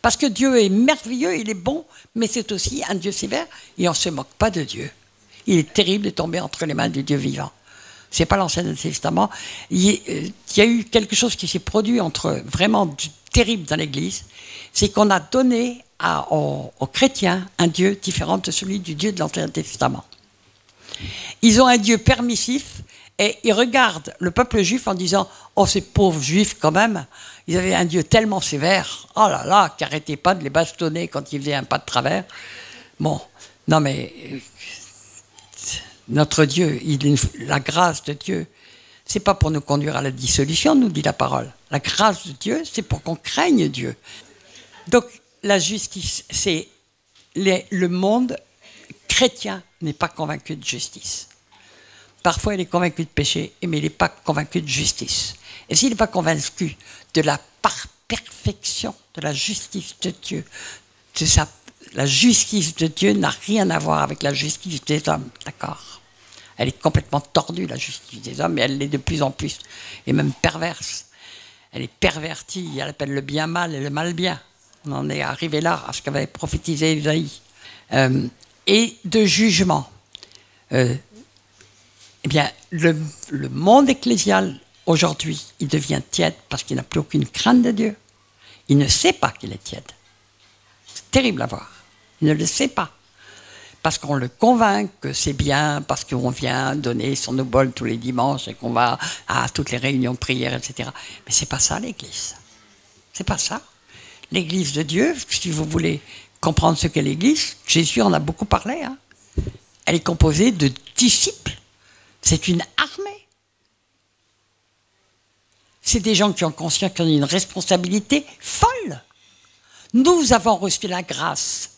Parce que Dieu est merveilleux, il est bon, mais c'est aussi un Dieu sévère, et on ne se moque pas de Dieu. Il est terrible de tomber entre les mains du Dieu vivant. Ce n'est pas l'Ancien Testament. Il y a eu quelque chose qui s'est produit vraiment du terrible dans l'Église, c'est qu'on a donné aux chrétiens un Dieu différent de celui du Dieu de l'Ancien Testament. Ils ont un Dieu permissif, et ils regardent le peuple juif en disant « Oh, ces pauvres juifs, quand même, ils avaient un Dieu tellement sévère, oh là là, qui n'arrêtait pas de les bastonner quand ils faisaient un pas de travers. » Bon, non mais, notre Dieu, la grâce de Dieu, c'est pas pour nous conduire à la dissolution, nous dit la parole. La grâce de Dieu, c'est pour qu'on craigne Dieu. Donc, la justice, c'est le monde chrétien n'est pas convaincu de justice. Parfois, il est convaincu de péché, mais il n'est pas convaincu de justice. Et s'il n'est pas convaincu de la perfection de la justice de Dieu, la justice de Dieu n'a rien à voir avec la justice des hommes, d'accord? Elle est complètement tordue, la justice des hommes, et elle l'est de plus en plus, et même perverse. Elle est pervertie, elle appelle le bien mal et le mal bien. On en est arrivé là, à ce qu'avait prophétisé Isaïe. Et de jugement. Eh bien, le monde ecclésial, aujourd'hui, il devient tiède parce qu'il n'a plus aucune crainte de Dieu. Il ne sait pas qu'il est tiède. C'est terrible à voir. Il ne le sait pas. Parce qu'on le convainc que c'est bien, parce qu'on vient donner son obol tous les dimanches et qu'on va à toutes les réunions de prière, etc. Mais c'est pas ça, l'Église. C'est pas ça. L'Église de Dieu, si vous voulez comprendre ce qu'est l'Église, Jésus en a beaucoup parlé. Hein. Elle est composée de disciples. C'est une armée. C'est des gens qui ont conscience qu'ils ont une responsabilité folle. Nous avons reçu la grâce.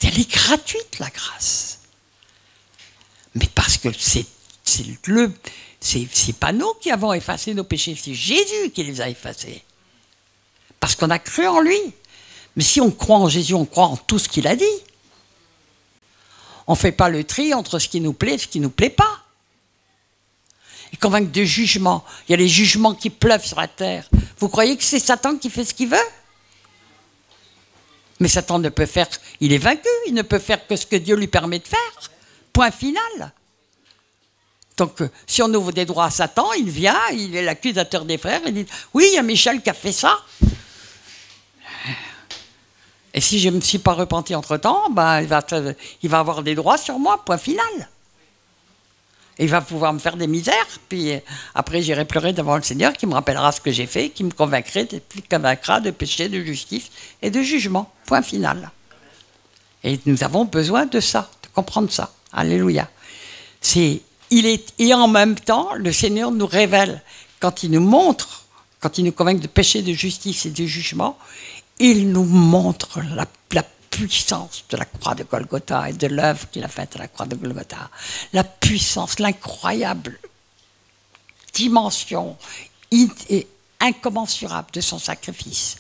Elle est gratuite, la grâce. Mais parce que c'est pas nous qui avons effacé nos péchés, c'est Jésus qui les a effacés. Parce qu'on a cru en lui. Mais si on croit en Jésus, on croit en tout ce qu'il a dit. On ne fait pas le tri entre ce qui nous plaît et ce qui ne nous plaît pas. Et convaincre de jugement. Il y a les jugements qui pleuvent sur la terre. Vous croyez que c'est Satan qui fait ce qu'il veut? Mais Satan ne peut faire, il est vaincu, il ne peut faire que ce que Dieu lui permet de faire. Point final. Donc, si on ouvre des droits à Satan, il vient, il est l'accusateur des frères, il dit « Oui, il y a Michel qui a fait ça. » Et si je ne me suis pas repenti entre-temps, ben, il va avoir des droits sur moi, point final. Et il va pouvoir me faire des misères, puis après j'irai pleurer devant le Seigneur qui me rappellera ce que j'ai fait, qui me convaincra de péché, de justice et de jugement, point final. Et nous avons besoin de ça, de comprendre ça. Alléluia. Et en même temps, le Seigneur nous révèle, quand il nous montre, quand il nous convainc de péché, de justice et de jugement, il nous montre la puissance de la croix de Golgotha et de l'œuvre qu'il a faite à la croix de Golgotha. La puissance, l'incroyable dimension incommensurable de son sacrifice.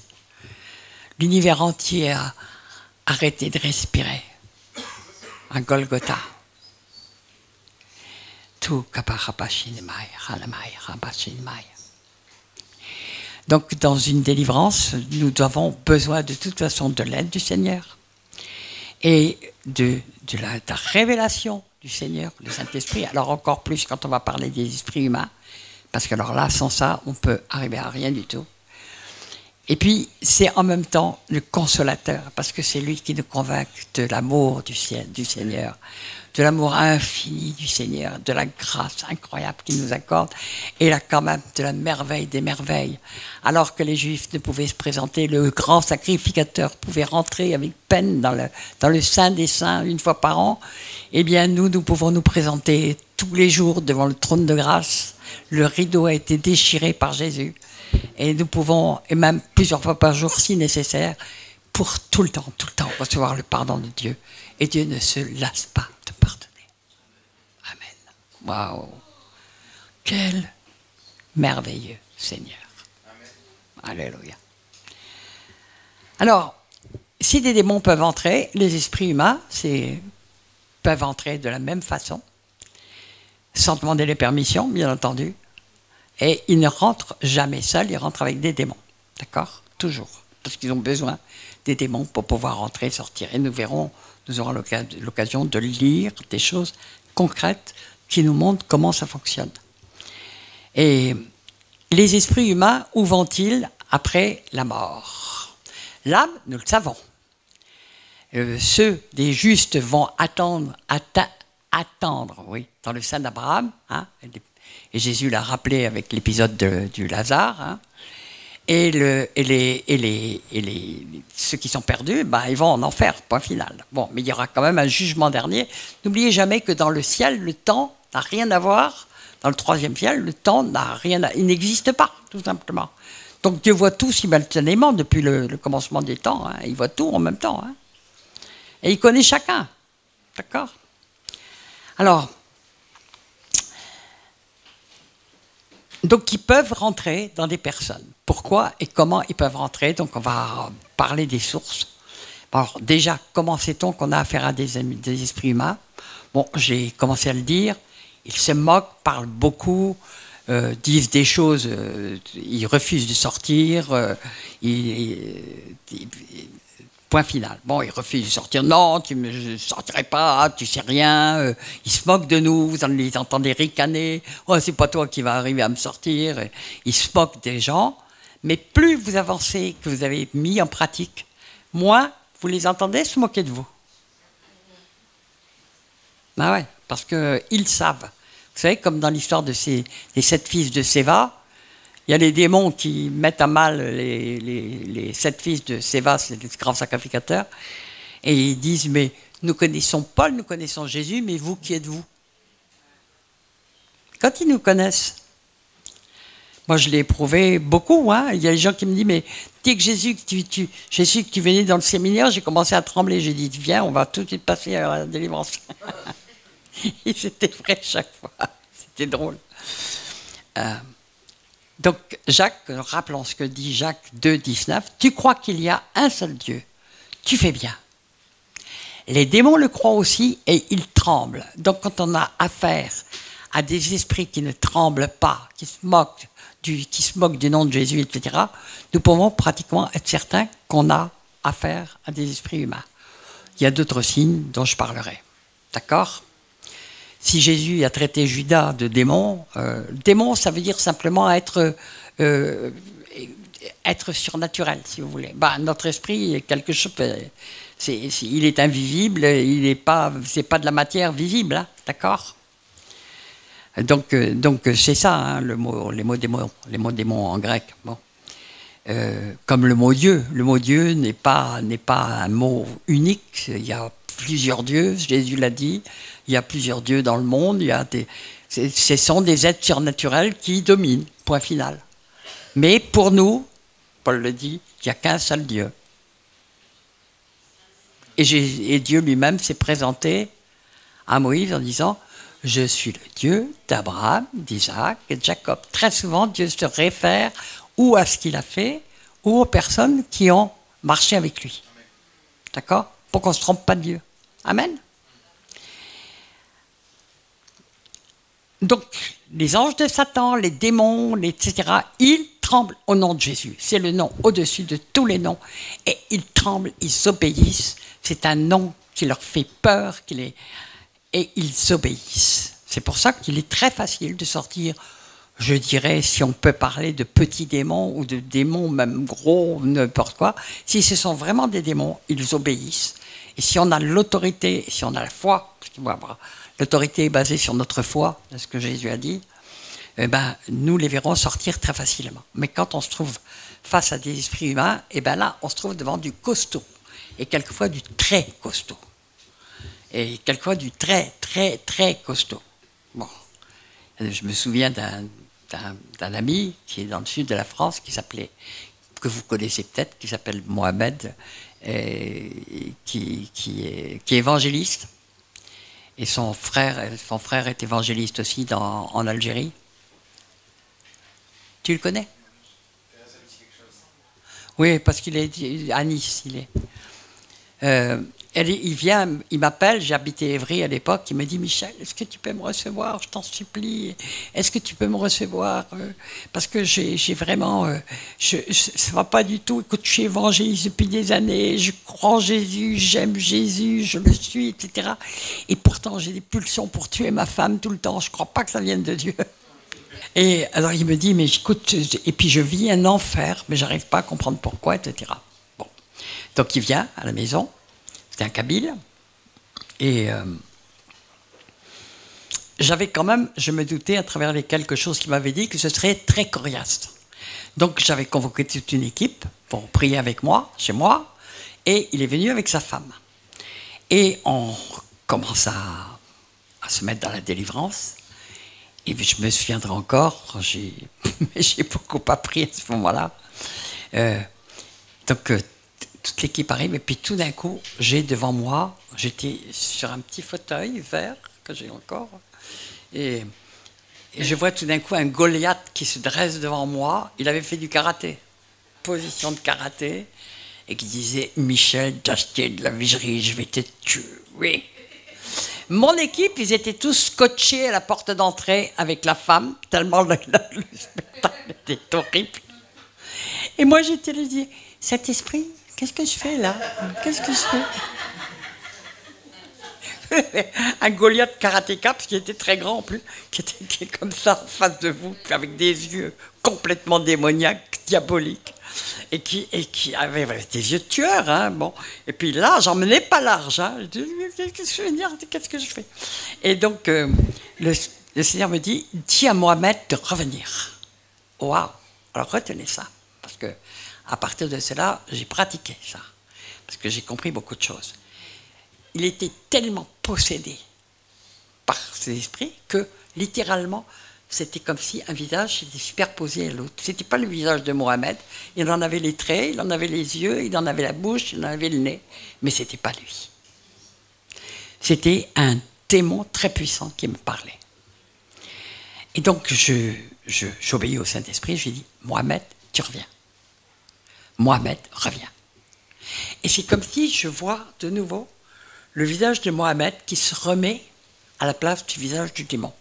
L'univers entier a arrêté de respirer à Golgotha. Tout Donc, dans une délivrance, nous avons besoin de toute façon de l'aide du Seigneur et de la révélation du Seigneur, le Saint-Esprit. Alors encore plus quand on va parler des esprits humains, parce que alors là, sans ça, on peut arriver à rien du tout. Et puis, c'est en même temps le consolateur, parce que c'est lui qui nous convainc de l'amour du Seigneur, de l'amour infini du Seigneur, de la grâce incroyable qu'il nous accorde, et là quand même de la merveille des merveilles. Alors que les Juifs ne pouvaient se présenter, le grand sacrificateur pouvait rentrer avec peine dans le Saint des Saints une fois par an, eh bien nous pouvons nous présenter tous les jours devant le trône de grâce Le rideau a été déchiré par Jésus. Et nous pouvons, et même plusieurs fois par jour si nécessaire, pour tout le temps, recevoir le pardon de Dieu. Et Dieu ne se lasse pas de pardonner. Amen. Waouh! Quel merveilleux Seigneur. Amen. Alléluia. Alors, si des démons peuvent entrer, les esprits humains peuvent entrer de la même façon, sans demander les permissions, bien entendu. Et ils ne rentrent jamais seuls, ils rentrent avec des démons. D'accord? Toujours. Parce qu'ils ont besoin des démons pour pouvoir rentrer et sortir. Et nous aurons l'occasion de lire des choses concrètes qui nous montrent comment ça fonctionne. Et les esprits humains, où vont-ils après la mort? L'âme, nous le savons. Ceux des justes vont attendre, oui, dans le sein d'Abraham, hein, et Jésus l'a rappelé avec l'épisode du Lazare, hein, et ceux qui sont perdus, ben, ils vont en enfer, point final. Bon, mais il y aura quand même un jugement dernier. N'oubliez jamais que dans le ciel, le temps n'a rien à voir. Dans le troisième ciel, le temps il n'existe pas, tout simplement. Donc Dieu voit tout simultanément depuis le commencement des temps. Hein, il voit tout en même temps. Hein, et il connaît chacun. D'accord? Alors, donc ils peuvent rentrer dans des personnes. Pourquoi et comment ils peuvent rentrer? Donc on va parler des sources. Alors déjà, comment sait-on qu'on a affaire à des esprits humains? Bon, j'ai commencé à le dire. Ils se moquent, parlent beaucoup, disent des choses, ils refusent de sortir, point final. Bon, ils refusent de sortir, non, tu ne sortirais pas, tu sais rien, ils se moquent de nous, vous les entendez ricaner, oh, c'est pas toi qui vas arriver à me sortir, ils se moquent des gens, mais plus vous avancez, que vous avez mis en pratique, moins vous les entendez se moquer de vous. Ah ouais, parce qu'ils savent. Vous savez, comme dans l'histoire des 7 fils de Séva, il y a les démons qui mettent à mal les 7 fils de Séva, c'est les grands sacrificateurs, et ils disent, mais nous connaissons Paul, nous connaissons Jésus, mais vous, qui êtes-vous? Quand ils nous connaissent, moi je l'ai éprouvé beaucoup, hein. Il y a des gens qui me disent, mais dès que Jésus, que tu venais dans le séminaire, j'ai commencé à trembler, j'ai dit, viens, on va tout de suite passer à la délivrance. Et c'était vrai chaque fois, c'était drôle. Donc Jacques, rappelons ce que dit Jacques 2, 19, tu crois qu'il y a un seul Dieu, tu fais bien. Les démons le croient aussi et ils tremblent. Donc quand on a affaire à des esprits qui ne tremblent pas, qui se moquent du nom de Jésus, etc., nous pouvons pratiquement être certains qu'on a affaire à des esprits humains. Il y a d'autres signes dont je parlerai. D'accord ? Si Jésus a traité Judas de démon, démon, ça veut dire simplement être surnaturel, si vous voulez. Bah, notre esprit est quelque chose, il est invisible, c'est pas de la matière visible, hein, d'accord? Donc c'est ça, hein, les mots démons en grec. Bon. Comme le mot Dieu. Le mot Dieu n'est pas un mot unique. Il y a plusieurs dieux, Jésus l'a dit. Il y a plusieurs dieux dans le monde. Ce sont des êtres surnaturels qui dominent, point final. Mais pour nous, Paul le dit, il n'y a qu'un seul Dieu. Et Dieu lui-même s'est présenté à Moïse en disant « Je suis le Dieu d'Abraham, d'Isaac et de Jacob ». Très souvent, Dieu se réfère ou à ce qu'il a fait, ou aux personnes qui ont marché avec lui. D'accord? Pour qu'on ne se trompe pas de Dieu. Amen. Donc, les anges de Satan, les démons, etc., ils tremblent au nom de Jésus. C'est le nom au-dessus de tous les noms. Et ils tremblent, ils obéissent. C'est un nom qui leur fait peur, et ils obéissent. C'est pour ça qu'il est très facile de sortir, je dirais, si on peut parler de petits démons ou de démons même gros, n'importe quoi. Si ce sont vraiment des démons, ils obéissent. Et si on a l'autorité, si on a la foi, l'autorité est basée sur notre foi, c'est ce que Jésus a dit, eh ben, nous les verrons sortir très facilement. Mais quand on se trouve face à des esprits humains, eh ben là, on se trouve devant du costaud. Et quelquefois du très costaud. Et quelquefois du très, très, très costaud. Bon. Je me souviens d'un ami qui est dans le sud de la France, que vous connaissez peut-être, qui s'appelle Mohamed, qui est évangéliste. Et son frère est évangéliste aussi en Algérie. Tu le connais? Oui, parce qu'il est à Nice, il est. Il m'appelle, j'habitais Évry à l'époque, il me dit: Michel, est-ce que tu peux me recevoir? Je t'en supplie. Est-ce que tu peux me recevoir? Parce que j'ai vraiment... ça ne va pas du tout. Écoute, je suis évangéliste depuis des années, je crois en Jésus, j'aime Jésus, je le suis, etc. Et pourtant, j'ai des pulsions pour tuer ma femme tout le temps. Je ne crois pas que ça vienne de Dieu. Et alors, il me dit: mais écoute, et puis je vis un enfer, mais j'arrive pas à comprendre pourquoi, etc. Bon. Donc, il vient à la maison. C'était un Kabyle. Et j'avais quand même, je me doutais à travers les quelque chose qu'il m'avait dit que ce serait très coriace. Donc j'avais convoqué toute une équipe pour prier avec moi, chez moi, et il est venu avec sa femme. Et on commence à se mettre dans la délivrance. Et puis je me souviendrai encore, j'ai beaucoup appris à ce moment-là. Donc toute l'équipe arrive, et puis tout d'un coup, j'ai devant moi, j'étais sur un petit fauteuil vert que j'ai encore, et je vois tout d'un coup un Goliath qui se dresse devant moi. Il avait fait du karaté, position de karaté, et qui disait: Michel, t'as acheté de la vigerie, je vais te tuer. Mon équipe, ils étaient tous scotchés à la porte d'entrée avec la femme, tellement le spectacle était horrible. Et moi, j'étais là, je dis: Saint-Esprit, qu'est-ce que je fais là? Qu'est-ce que je fais? Un Goliath karatéka, parce qu'il était très grand en plus, qui était comme ça en face de vous, avec des yeux complètement démoniaques, diaboliques, et qui avait des yeux de tueur, hein, bon. Et puis là, j'en menais pas large, hein. Je dis: qu'est-ce que je vais dire? Qu'est-ce que je fais? Et donc, le Seigneur me dit: dis à Mohamed de revenir. Waouh! Alors retenez ça, parce que à partir de cela, j'ai pratiqué ça, parce que j'ai compris beaucoup de choses. Il était tellement possédé par ces esprits que, littéralement, c'était comme si un visage s'était superposé à l'autre. Ce n'était pas le visage de Mohamed. Il en avait les traits, il en avait les yeux, il en avait la bouche, il en avait le nez, mais ce n'était pas lui. C'était un démon très puissant qui me parlait. Et donc, j'obéis au Saint-Esprit, je lui dis: Mohamed, tu reviens. Mohamed revient. Et c'est comme si je vois de nouveau le visage de Mohamed qui se remet à la place du visage du démon.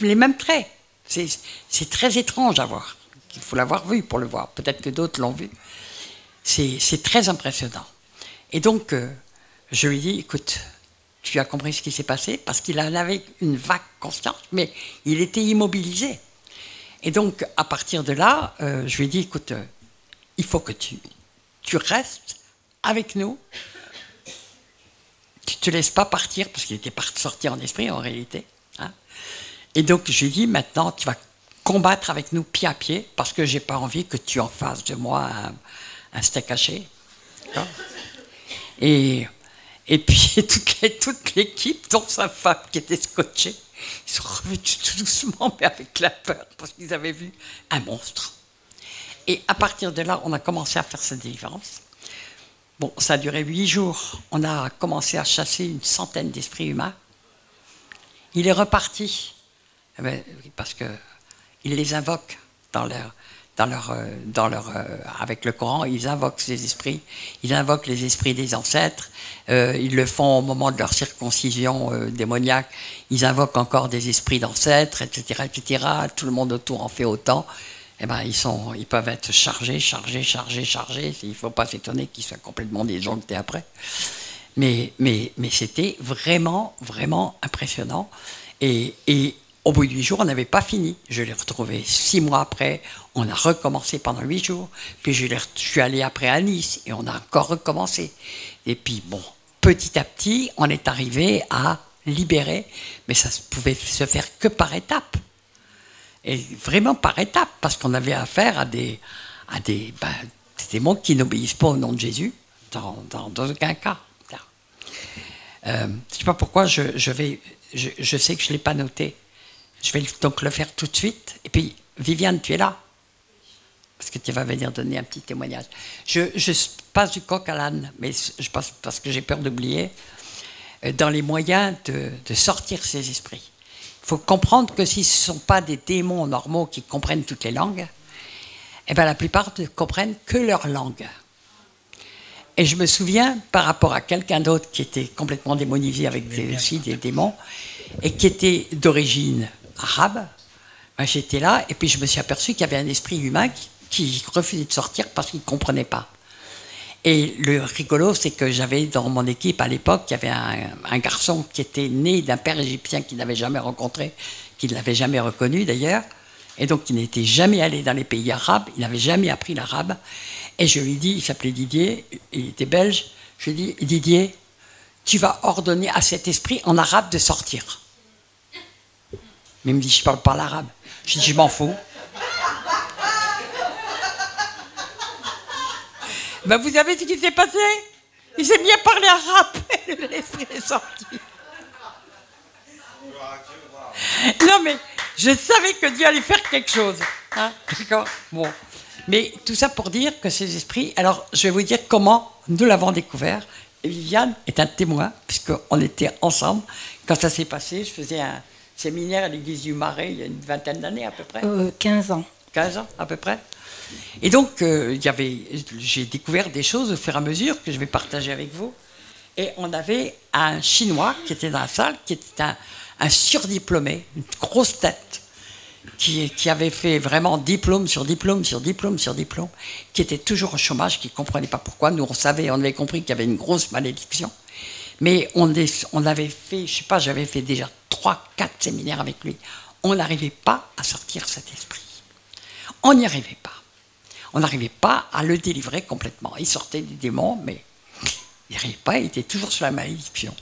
Les mêmes traits. C'est très étrange à voir. Il faut l'avoir vu pour le voir. Peut-être que d'autres l'ont vu. C'est très impressionnant. Et donc, je lui dis: écoute, tu as compris ce qui s'est passé? Parce qu'il en avait une vague conscience, mais il était immobilisé. Et donc, à partir de là, je lui ai dit: écoute, il faut que tu restes avec nous. Tu ne te laisses pas partir, parce qu'il était sorti en esprit en réalité. Hein. Et donc je lui ai dit: maintenant tu vas combattre avec nous pied à pied, parce que je n'ai pas envie que tu en fasses de moi un steak haché. Et puis toute l'équipe, dont sa femme qui était scotchée, ils sont revenus tout doucement, mais avec la peur, parce qu'ils avaient vu un monstre. Et à partir de là, on a commencé à faire cette délivrance. Bon, ça a duré 8 jours. On a commencé à chasser une centaine d'esprits humains. Il est reparti, parce qu'il les invoque avec le Coran. Ils invoquent ces esprits. Ils invoquent les esprits des ancêtres. Ils le font au moment de leur circoncision démoniaque. Ils invoquent encore des esprits d'ancêtres, etc., etc. Tout le monde autour en fait autant. Eh ben, ils peuvent être chargés. Il ne faut pas s'étonner qu'ils soient complètement disjonctés après. Mais c'était vraiment, vraiment impressionnant. Et au bout de 8 jours, on n'avait pas fini. Je l'ai retrouvé 6 mois après. On a recommencé pendant 8 jours. Puis je suis allé après à Nice et on a encore recommencé. Et puis, bon, petit à petit, on est arrivé à libérer. Mais ça ne pouvait se faire que par étapes. Et vraiment par étapes, parce qu'on avait affaire à des démons qui n'obéissent pas au nom de Jésus, dans aucun cas. Je ne sais pas pourquoi, je sais que je ne l'ai pas noté. Je vais donc le faire tout de suite. Et puis, Viviane, tu es là? Parce que tu vas venir donner un petit témoignage. Je passe du coq à l'âne, mais je passe parce que j'ai peur d'oublier, dans les moyens de sortir ces esprits. Il faut comprendre que si ce ne sont pas des démons normaux qui comprennent toutes les langues, eh bien, la plupart ne comprennent que leur langue. Et je me souviens, par rapport à quelqu'un d'autre qui était complètement démonisé avec aussi des démons, et qui était d'origine arabe, ben, j'étais là, et puis je me suis aperçu qu'il y avait un esprit humain qui refusait de sortir parce qu'il ne comprenait pas. Et le rigolo, c'est que j'avais dans mon équipe à l'époque, il y avait un garçon qui était né d'un père égyptien qu'il n'avait jamais rencontré, qu'il n'avait jamais reconnu d'ailleurs, et donc il n'était jamais allé dans les pays arabes, il n'avait jamais appris l'arabe. Et je lui dis, il s'appelait Didier, il était belge, je lui dis, Didier, tu vas ordonner à cet esprit en arabe de sortir. Mais il me dit, je ne parle pas l'arabe. Je dis, je m'en fous. Ben vous savez ce qui s'est passé? Il s'est mis à parler arabe et l'esprit est sorti. Non mais, je savais que Dieu allait faire quelque chose. Hein, d'accord? Bon. Mais tout ça pour dire que ces esprits... Alors, je vais vous dire comment nous l'avons découvert. Et Viviane est un témoin, puisqu'on était ensemble. Quand ça s'est passé, je faisais un séminaire à l'église du Marais, il y a une vingtaine d'années à peu près. 15 ans. 15 ans à peu près. Et donc, j'ai découvert des choses au fur et à mesure que je vais partager avec vous. Et on avait un Chinois qui était dans la salle, qui était un surdiplômé, une grosse tête, qui avait fait vraiment diplôme sur diplôme sur diplôme sur diplôme, qui était toujours au chômage, qui ne comprenait pas pourquoi. Nous, on avait compris qu'il y avait une grosse malédiction. Mais on avait fait, je ne sais pas, j'avais fait déjà 3-4 séminaires avec lui. On n'arrivait pas à sortir cet esprit. On n'y arrivait pas. On n'arrivait pas à le délivrer complètement. Il sortait des démons, mais il n'y arrivait pas, il était toujours sur la malédiction.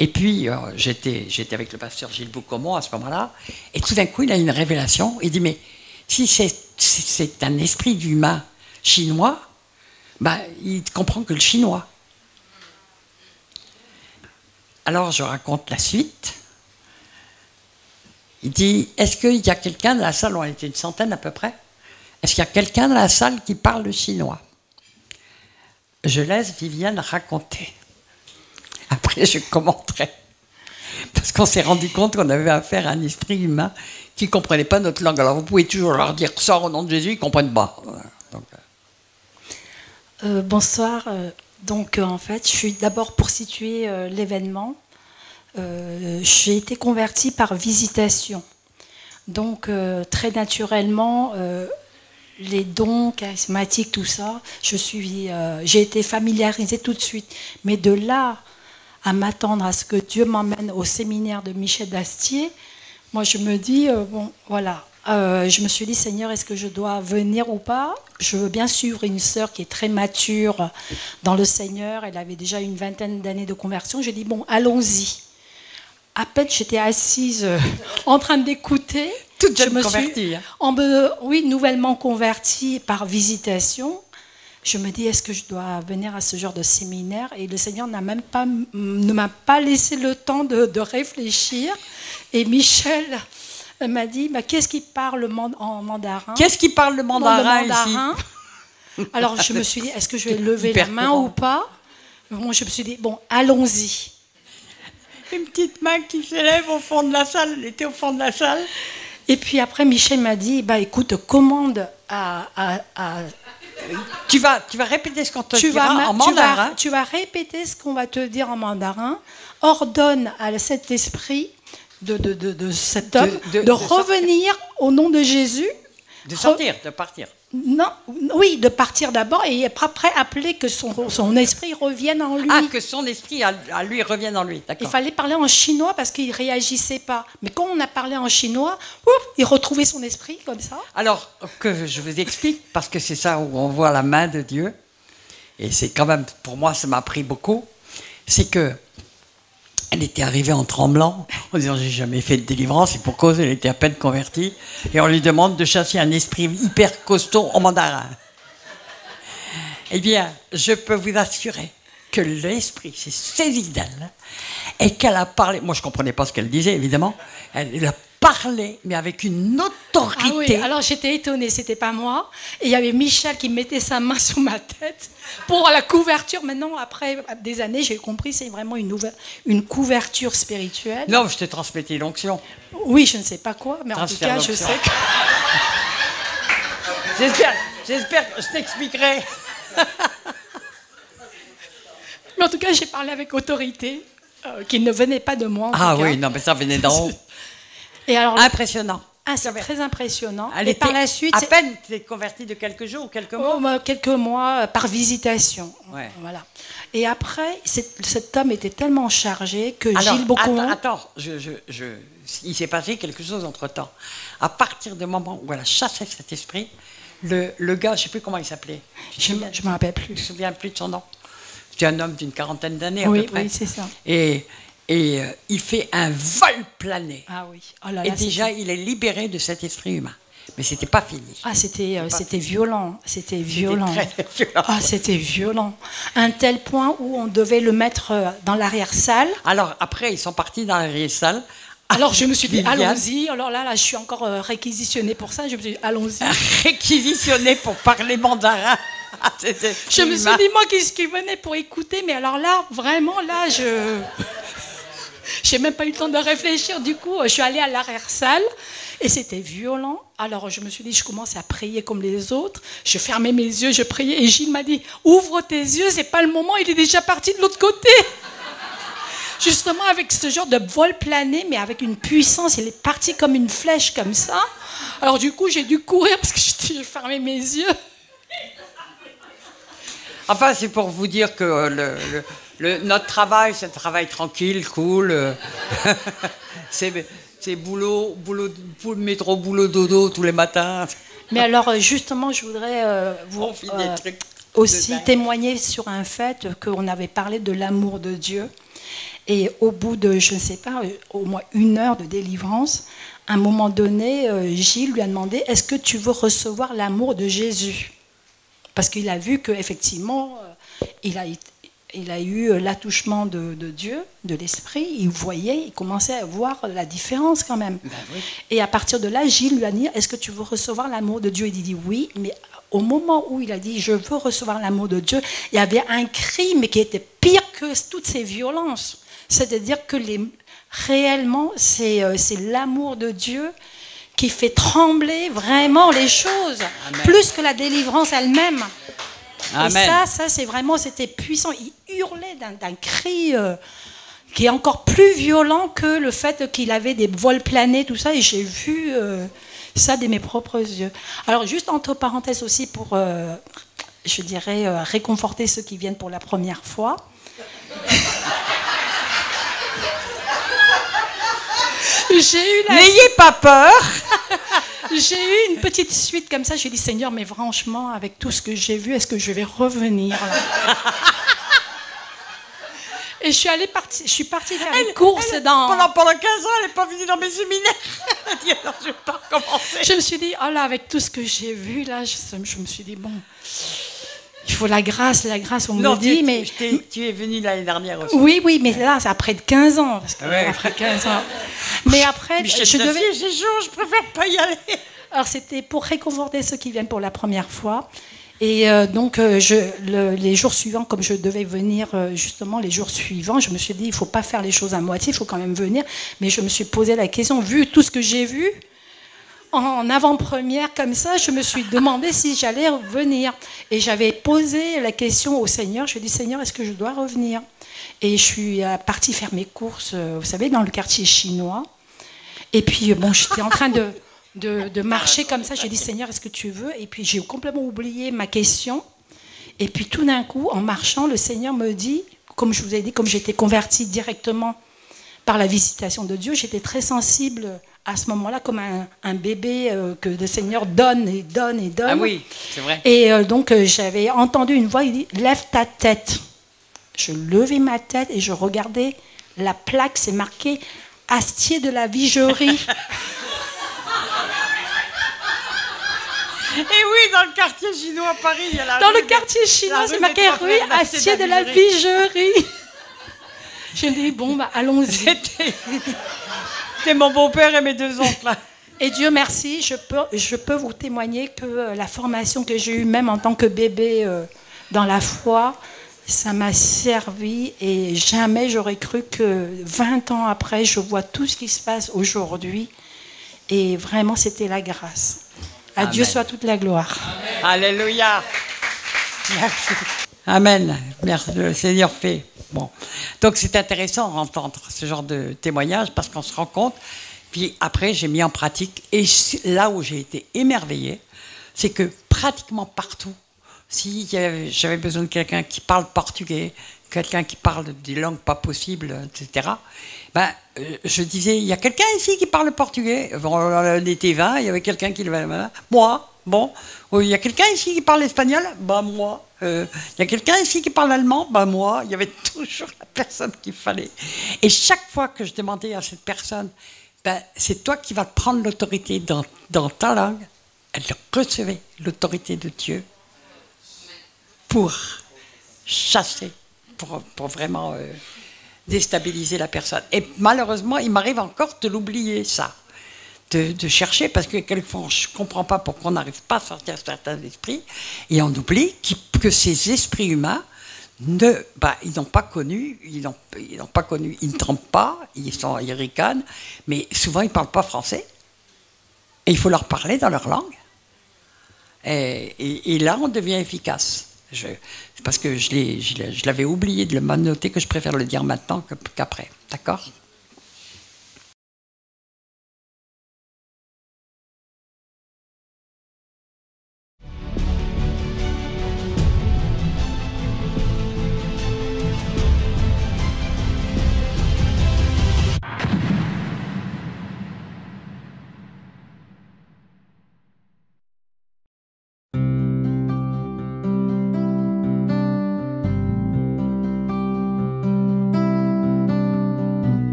Et puis, j'étais avec le pasteur Gilles Boucomont à ce moment-là, et tout d'un coup, il a une révélation. Il dit, mais si c'est un esprit d'humain chinois, ben, il comprend que le chinois. Alors, je raconte la suite. Il dit, est-ce qu'il y a quelqu'un dans la salle, on était une centaine à peu près, est-ce qu'il y a quelqu'un dans la salle qui parle le chinois? Je laisse Viviane raconter. Après, je commenterai. Parce qu'on s'est rendu compte qu'on avait affaire à un esprit humain qui ne comprenait pas notre langue. Alors, vous pouvez toujours leur dire « sors au nom de Jésus », ils ne comprennent pas. Donc, bonsoir. Donc, en fait, je suis d'abord pour situer l'événement. J'ai été convertie par visitation. Donc, très naturellement, les dons charismatiques, tout ça, j'ai été familiarisée tout de suite. Mais de là à m'attendre à ce que Dieu m'emmène au séminaire de Michel d'Astier, moi je me dis, bon voilà, je me suis dit, Seigneur, est-ce que je dois venir ou pas? Je veux bien suivre une sœur qui est très mature dans le Seigneur, elle avait déjà une vingtaine d'années de conversion, j'ai dit, bon, allons-y. À peine j'étais assise en train d'écouter, toute jeune convertie. Oui, nouvellement convertie par visitation. Je me dis, est-ce que je dois venir à ce genre de séminaire? Et le Seigneur ne m'a pas laissé le temps de réfléchir. Et Michel m'a dit, bah, qu'est-ce qui parle en mandarin? Qu'est-ce qui parle le mandarin ici? Alors je me suis dit, est-ce que je vais lever la main ou pas? Bon, je me suis dit, bon, allons-y. Une petite main qui s'élève au fond de la salle, elle était au fond de la salle. Et puis après, Michel m'a dit, bah, écoute, commande Tu vas répéter ce qu'on te dira en mandarin. Tu vas répéter ce qu'on va te dire en mandarin. Ordonne à cet esprit de cet homme de revenir au nom de Jésus. De sortir, de partir. Non, oui, de partir d'abord et après appeler que son esprit revienne en lui. Ah, que son esprit à lui revienne en lui, d'accord. Il fallait parler en chinois parce qu'il ne réagissait pas. Mais quand on a parlé en chinois, il retrouvait son esprit comme ça. Alors, que je vous explique, parce que c'est ça où on voit la main de Dieu, et c'est quand même, pour moi, ça m'a pris beaucoup, c'est que elle était arrivée en tremblant, en disant « j'ai jamais fait de délivrance », et pour cause, elle était à peine convertie, et on lui demande de chasser un esprit hyper costaud en mandarin. Eh bien, je peux vous assurer que l'esprit s'est saisi d'elle, et qu'elle a parlé, moi je ne comprenais pas ce qu'elle disait, évidemment, elle a parlait, mais avec une autorité. Ah oui, alors j'étais étonnée, c'était pas moi. Et il y avait Michel qui mettait sa main sur ma tête pour la couverture. Maintenant, après des années, j'ai compris, c'est vraiment une couverture spirituelle. Non, je t'ai transmettais l'onction. Oui, je ne sais pas quoi, mais en tout cas, je sais que... J'espère que je t'expliquerai. Mais en tout cas, j'ai parlé avec autorité, qui ne venait pas de moi. Ah oui, non, mais ça venait d'en haut. Et alors, impressionnant. Ah, c'est très impressionnant. Et par la suite, à peine tu es convertie de quelques jours ou quelques mois. Quelques mois par visitation. Ouais. Voilà. Et après, cet homme était tellement chargé que Gilles Beaucouin... Attends, il s'est passé quelque chose entre-temps. À partir du moment où elle a chassé cet esprit, le gars, je ne sais plus comment il s'appelait. Je ne me rappelle plus. Je ne me souviens plus de son nom. C'était un homme d'une quarantaine d'années à peu près. Oui, c'est ça. Et il fait un vol plané. Ah oui. Oh là là, et déjà, il est libéré de cet esprit humain. Mais c'était pas fini. Ah, c'était violent. C'était violent. C'était très violent. Ah, c'était violent. Un tel point où on devait le mettre dans l'arrière-salle. Alors, après, ils sont partis dans l'arrière-salle. Alors, je me suis dit, allons-y. Alors là, je suis encore réquisitionnée pour ça. Je me suis dit, allons-y. Réquisitionnée pour parler mandarin. Je me suis dit, moi, qui venait pour écouter. Mais alors là, vraiment, là, j'ai même pas eu le temps de réfléchir. Du coup, je suis allée à l'arrière-salle et c'était violent. Alors, je me suis dit, je commence à prier comme les autres. Je fermais mes yeux, je priais. Et Gilles m'a dit, ouvre tes yeux, c'est pas le moment, il est déjà parti de l'autre côté. Justement, avec ce genre de vol plané, mais avec une puissance, il est parti comme une flèche, comme ça. Alors, du coup, j'ai dû courir parce que j'ai fermé mes yeux. Enfin, c'est pour vous dire que notre travail, c'est un travail tranquille, cool. c'est boulot, métro, boulot, dodo tous les matins. Mais alors, justement, je voudrais vous aussi témoigner sur un fait qu'on avait parlé de l'amour de Dieu. Et au bout de, je ne sais pas, au moins 1 heure de délivrance, à un moment donné, Gilles lui a demandé, est-ce que tu veux recevoir l'amour de Jésus ? Parce qu'il a vu qu'effectivement, il a eu l'attouchement de Dieu, de l'Esprit, il voyait, il commençait à voir la différence quand même. Ben oui. Et à partir de là, Gilles lui a dit, est-ce que tu veux recevoir l'amour de Dieu ? Il dit oui, mais au moment où il a dit, je veux recevoir l'amour de Dieu, il y avait un cri, mais qui était pire que toutes ces violences. C'est-à-dire que réellement, c'est l'amour de Dieu qui fait trembler vraiment les choses, Amen. Plus que la délivrance elle-même. Amen. Et ça c'est vraiment, c'était puissant. Il hurlait d'un cri qui est encore plus violent que le fait qu'il avait des vols planés, tout ça, et j'ai vu ça de mes propres yeux. Alors, juste entre parenthèses aussi pour, je dirais, réconforter ceux qui viennent pour la première fois. N'ayez pas peur. J'ai eu une petite suite comme ça. J'ai dit, Seigneur, mais franchement, avec tout ce que j'ai vu, est-ce que je vais revenir là? Et je suis partie faire une course pendant 15 ans, elle n'est pas venue dans mes séminaires. Elle a dit, alors je vais pas recommencer. Je me suis dit, oh là, avec tout ce que j'ai vu, là, je me suis dit, bon, il faut la grâce, on me dit, mais... Tu es venue l'année dernière aussi. Oui, mais là, c'est après 15 ans. Parce que après 15 ans. Mais après, je devais... J'ai chaud, je préfère pas y aller. Alors, c'était pour réconforter ceux qui viennent pour la première fois. Et donc, les jours suivants, comme je devais venir justement les jours suivants, je me suis dit, il ne faut pas faire les choses à moitié, il faut quand même venir. Mais je me suis posé la question, vu tout ce que j'ai vu, en avant-première comme ça, je me suis demandé si j'allais revenir. Et j'avais posé la question au Seigneur, je lui ai dit, Seigneur, est-ce que je dois revenir? Et je suis partie faire mes courses, vous savez, dans le quartier chinois. Et puis, bon, j'étais en train de marcher comme ça, j'ai dit Seigneur, est-ce que tu veux? Et puis j'ai complètement oublié ma question. Et puis tout d'un coup, en marchant, le Seigneur me dit, comme je vous ai dit, comme j'étais convertie directement par la visitation de Dieu, j'étais très sensible à ce moment-là, comme un bébé que le Seigneur donne et donne et donne. Ah oui, c'est vrai. Et donc j'avais entendu une voix, il dit, lève ta tête. Je levais ma tête et je regardais la plaque, c'est marqué Astier de la Vigerie. Et oui, dans le quartier chinois à Paris, il y a la dans le quartier chinois, c'est marqué rue Astier de la Vigerie. Je dis bon, bah allons-y. C'est mon beau-père et mes 2 oncles. Et Dieu merci, je peux vous témoigner que la formation que j'ai eue, même en tant que bébé dans la foi, ça m'a servi et jamais j'aurais cru que 20 ans après, je vois tout ce qui se passe aujourd'hui. Et vraiment, c'était la grâce. À Dieu soit toute la gloire. Amen. Alléluia. Merci. Amen. Merci, le Seigneur fait. Bon. Donc c'est intéressant d'entendre ce genre de témoignage parce qu'on se rend compte. Puis après, j'ai mis en pratique. Et là où j'ai été émerveillée, c'est que pratiquement partout, si j'avais besoin de quelqu'un qui parle portugais, quelqu'un qui parle des langues pas possibles, etc., ben, je disais, il y a quelqu'un ici qui parle portugais. On était 20, il y avait quelqu'un qui... Moi, bon. Il y a quelqu'un ici qui parle espagnol. Ben moi. Il y a quelqu'un ici qui parle allemand. Ben moi. Il y avait toujours la personne qu'il fallait. Et chaque fois que je demandais à cette personne, ben, c'est toi qui vas prendre l'autorité dans ta langue, elle recevait l'autorité de Dieu pour chasser, pour vraiment déstabiliser la personne. Et malheureusement, il m'arrive encore de l'oublier, ça, de chercher, parce que quelquefois, je ne comprends pas pourquoi on n'arrive pas à sortir certains esprits, et on oublie que ces esprits humains, ils n'ont pas connu, ils ne trompent pas, ils ricanent, mais souvent ils ne parlent pas français, et il faut leur parler dans leur langue. Et là, on devient efficace. C'est parce que je l'avais oublié de le noter que je préfère le dire maintenant qu'après. D'accord ?